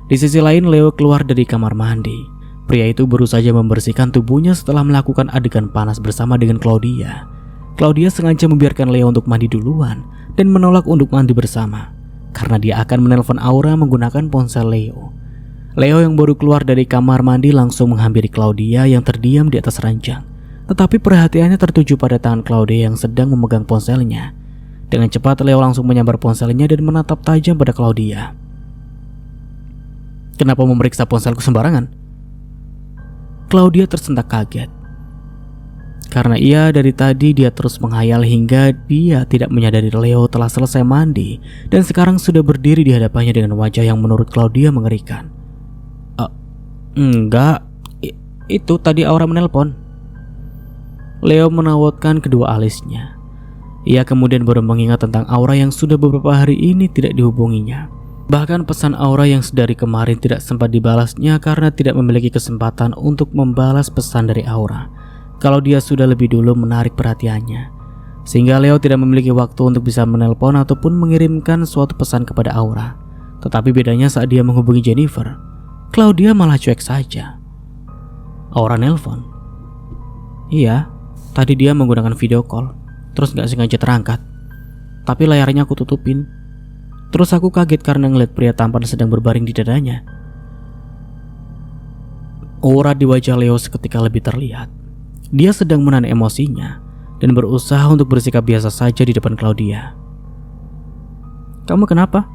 [SPEAKER 1] Di sisi lain, Leo keluar dari kamar mandi. Pria itu baru saja membersihkan tubuhnya setelah melakukan adegan panas bersama dengan Claudia. Claudia sengaja membiarkan Leo untuk mandi duluan dan menolak untuk mandi bersama karena dia akan menelpon Aura menggunakan ponsel Leo. Leo yang baru keluar dari kamar mandi langsung menghampiri Claudia yang terdiam di atas ranjang. Tetapi perhatiannya tertuju pada tangan Claudia yang sedang memegang ponselnya. Dengan cepat Leo langsung menyambar ponselnya dan menatap tajam pada Claudia. Kenapa memeriksa ponselku sembarangan? Claudia tersentak kaget. Karena dari tadi dia terus menghayal hingga dia tidak menyadari Leo telah selesai mandi dan sekarang sudah berdiri di hadapannya dengan wajah yang menurut Claudia mengerikan. Enggak, itu tadi Aura menelpon. Leo menawatkan kedua alisnya. Ia kemudian baru mengingat tentang Aura yang sudah beberapa hari ini tidak dihubunginya. Bahkan pesan Aura yang sedari kemarin tidak sempat dibalasnya karena tidak memiliki kesempatan untuk membalas pesan dari Aura. Kalau dia sudah lebih dulu menarik perhatiannya. Sehingga Leo tidak memiliki waktu untuk bisa menelpon ataupun mengirimkan suatu pesan kepada Aura. Tetapi bedanya saat dia menghubungi Jennifer, Claudia malah cuek saja. Aura nelpon. Iya, tadi dia menggunakan video call. Terus gak sengaja terangkat. Tapi layarnya aku tutupin. Terus aku kaget karena ngeliat pria tampan sedang berbaring di dadanya. Aura di wajah Leo seketika lebih terlihat. Dia sedang menahan emosinya dan berusaha untuk bersikap biasa saja di depan Claudia. Kamu kenapa?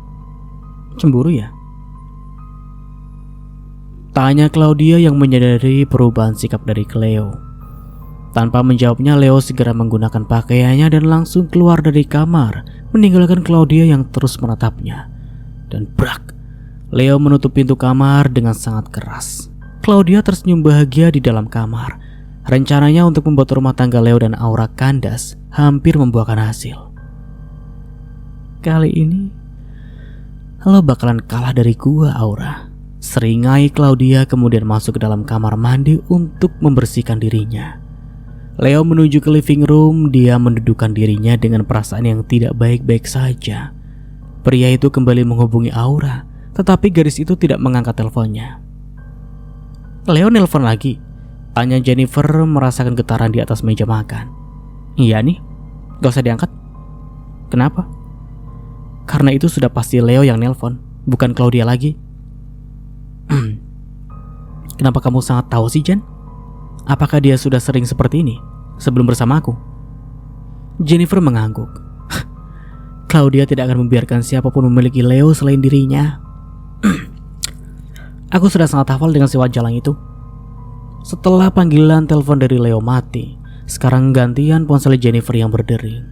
[SPEAKER 1] Cemburu ya? Tanya Claudia yang menyadari perubahan sikap dari Leo. Tanpa menjawabnya, Leo segera menggunakan pakaiannya dan langsung keluar dari kamar, meninggalkan Claudia yang terus menatapnya. Dan brak, Leo menutup pintu kamar dengan sangat keras. Claudia tersenyum bahagia di dalam kamar. Rencananya untuk membuat rumah tangga Leo dan Aura kandas hampir membuahkan hasil. Kali ini lo bakalan kalah dari gua, Aura. Seringai Claudia kemudian masuk ke dalam kamar mandi untuk membersihkan dirinya. Leo menuju ke living room. Dia mendudukkan dirinya dengan perasaan yang tidak baik-baik saja. Pria itu kembali menghubungi Aura, tetapi gadis itu tidak mengangkat teleponnya. Leo nelpon lagi. Tanya Jennifer merasakan getaran di atas meja makan. Iya nih, gak usah diangkat. Kenapa? Karena itu sudah pasti Leo yang nelpon, bukan Claudia lagi. Kenapa kamu sangat tahu sih, Jen? Apakah dia sudah sering seperti ini sebelum bersama aku? Jennifer mengangguk. Claudia tidak akan membiarkan siapapun memiliki Leo selain dirinya. Aku sudah sangat hafal dengan sifat jalang itu. Setelah panggilan telepon dari Leo mati, sekarang gantian ponsel Jennifer yang berdering.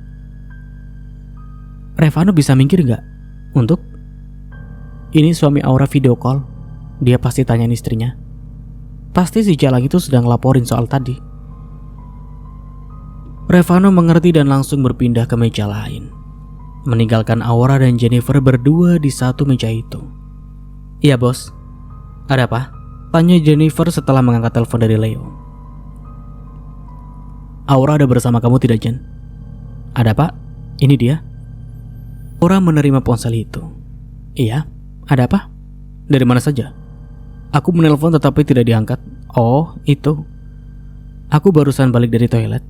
[SPEAKER 1] Revano bisa minggir gak? Untuk? Ini suami Aura video call. Dia pasti tanyain istrinya. Pasti si jalang itu sedang laporin soal tadi. Revano mengerti dan langsung berpindah ke meja lain, meninggalkan Aura dan Jennifer berdua di satu meja itu. Iya bos, ada apa? Tanya Jennifer setelah mengangkat telepon dari Leo. Aura ada bersama kamu tidak, Jen? Ada pak, ini dia. Aura menerima ponsel itu. Iya, ada apa? Dari mana saja? Aku menelpon tetapi tidak diangkat. Oh, itu. Aku barusan balik dari toilet.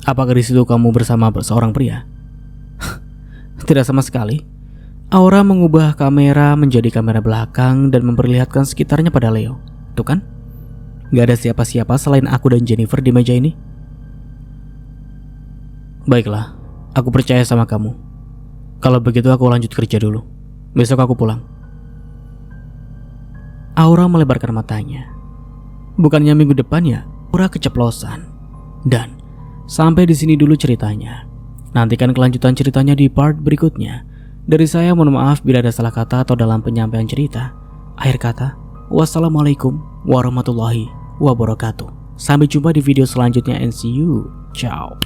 [SPEAKER 1] Apakah di situ kamu bersama seorang pria? Tidak sama sekali. Aura mengubah kamera menjadi kamera belakang dan memperlihatkan sekitarnya pada Leo. Tuh kan? Gak ada siapa-siapa selain aku dan Jennifer di meja ini. Baiklah, aku percaya sama kamu. Kalau begitu aku lanjut kerja dulu. Besok aku pulang. Aura melebarkan matanya. Bukannya minggu depan ya? Aura keceplosan. Dan sampai di sini dulu ceritanya. Nantikan kelanjutan ceritanya di part berikutnya. Dari saya mohon maaf bila ada salah kata atau dalam penyampaian cerita. Akhir kata, wassalamualaikum warahmatullahi wabarakatuh. Sampai jumpa di video selanjutnya and see you. Ciao.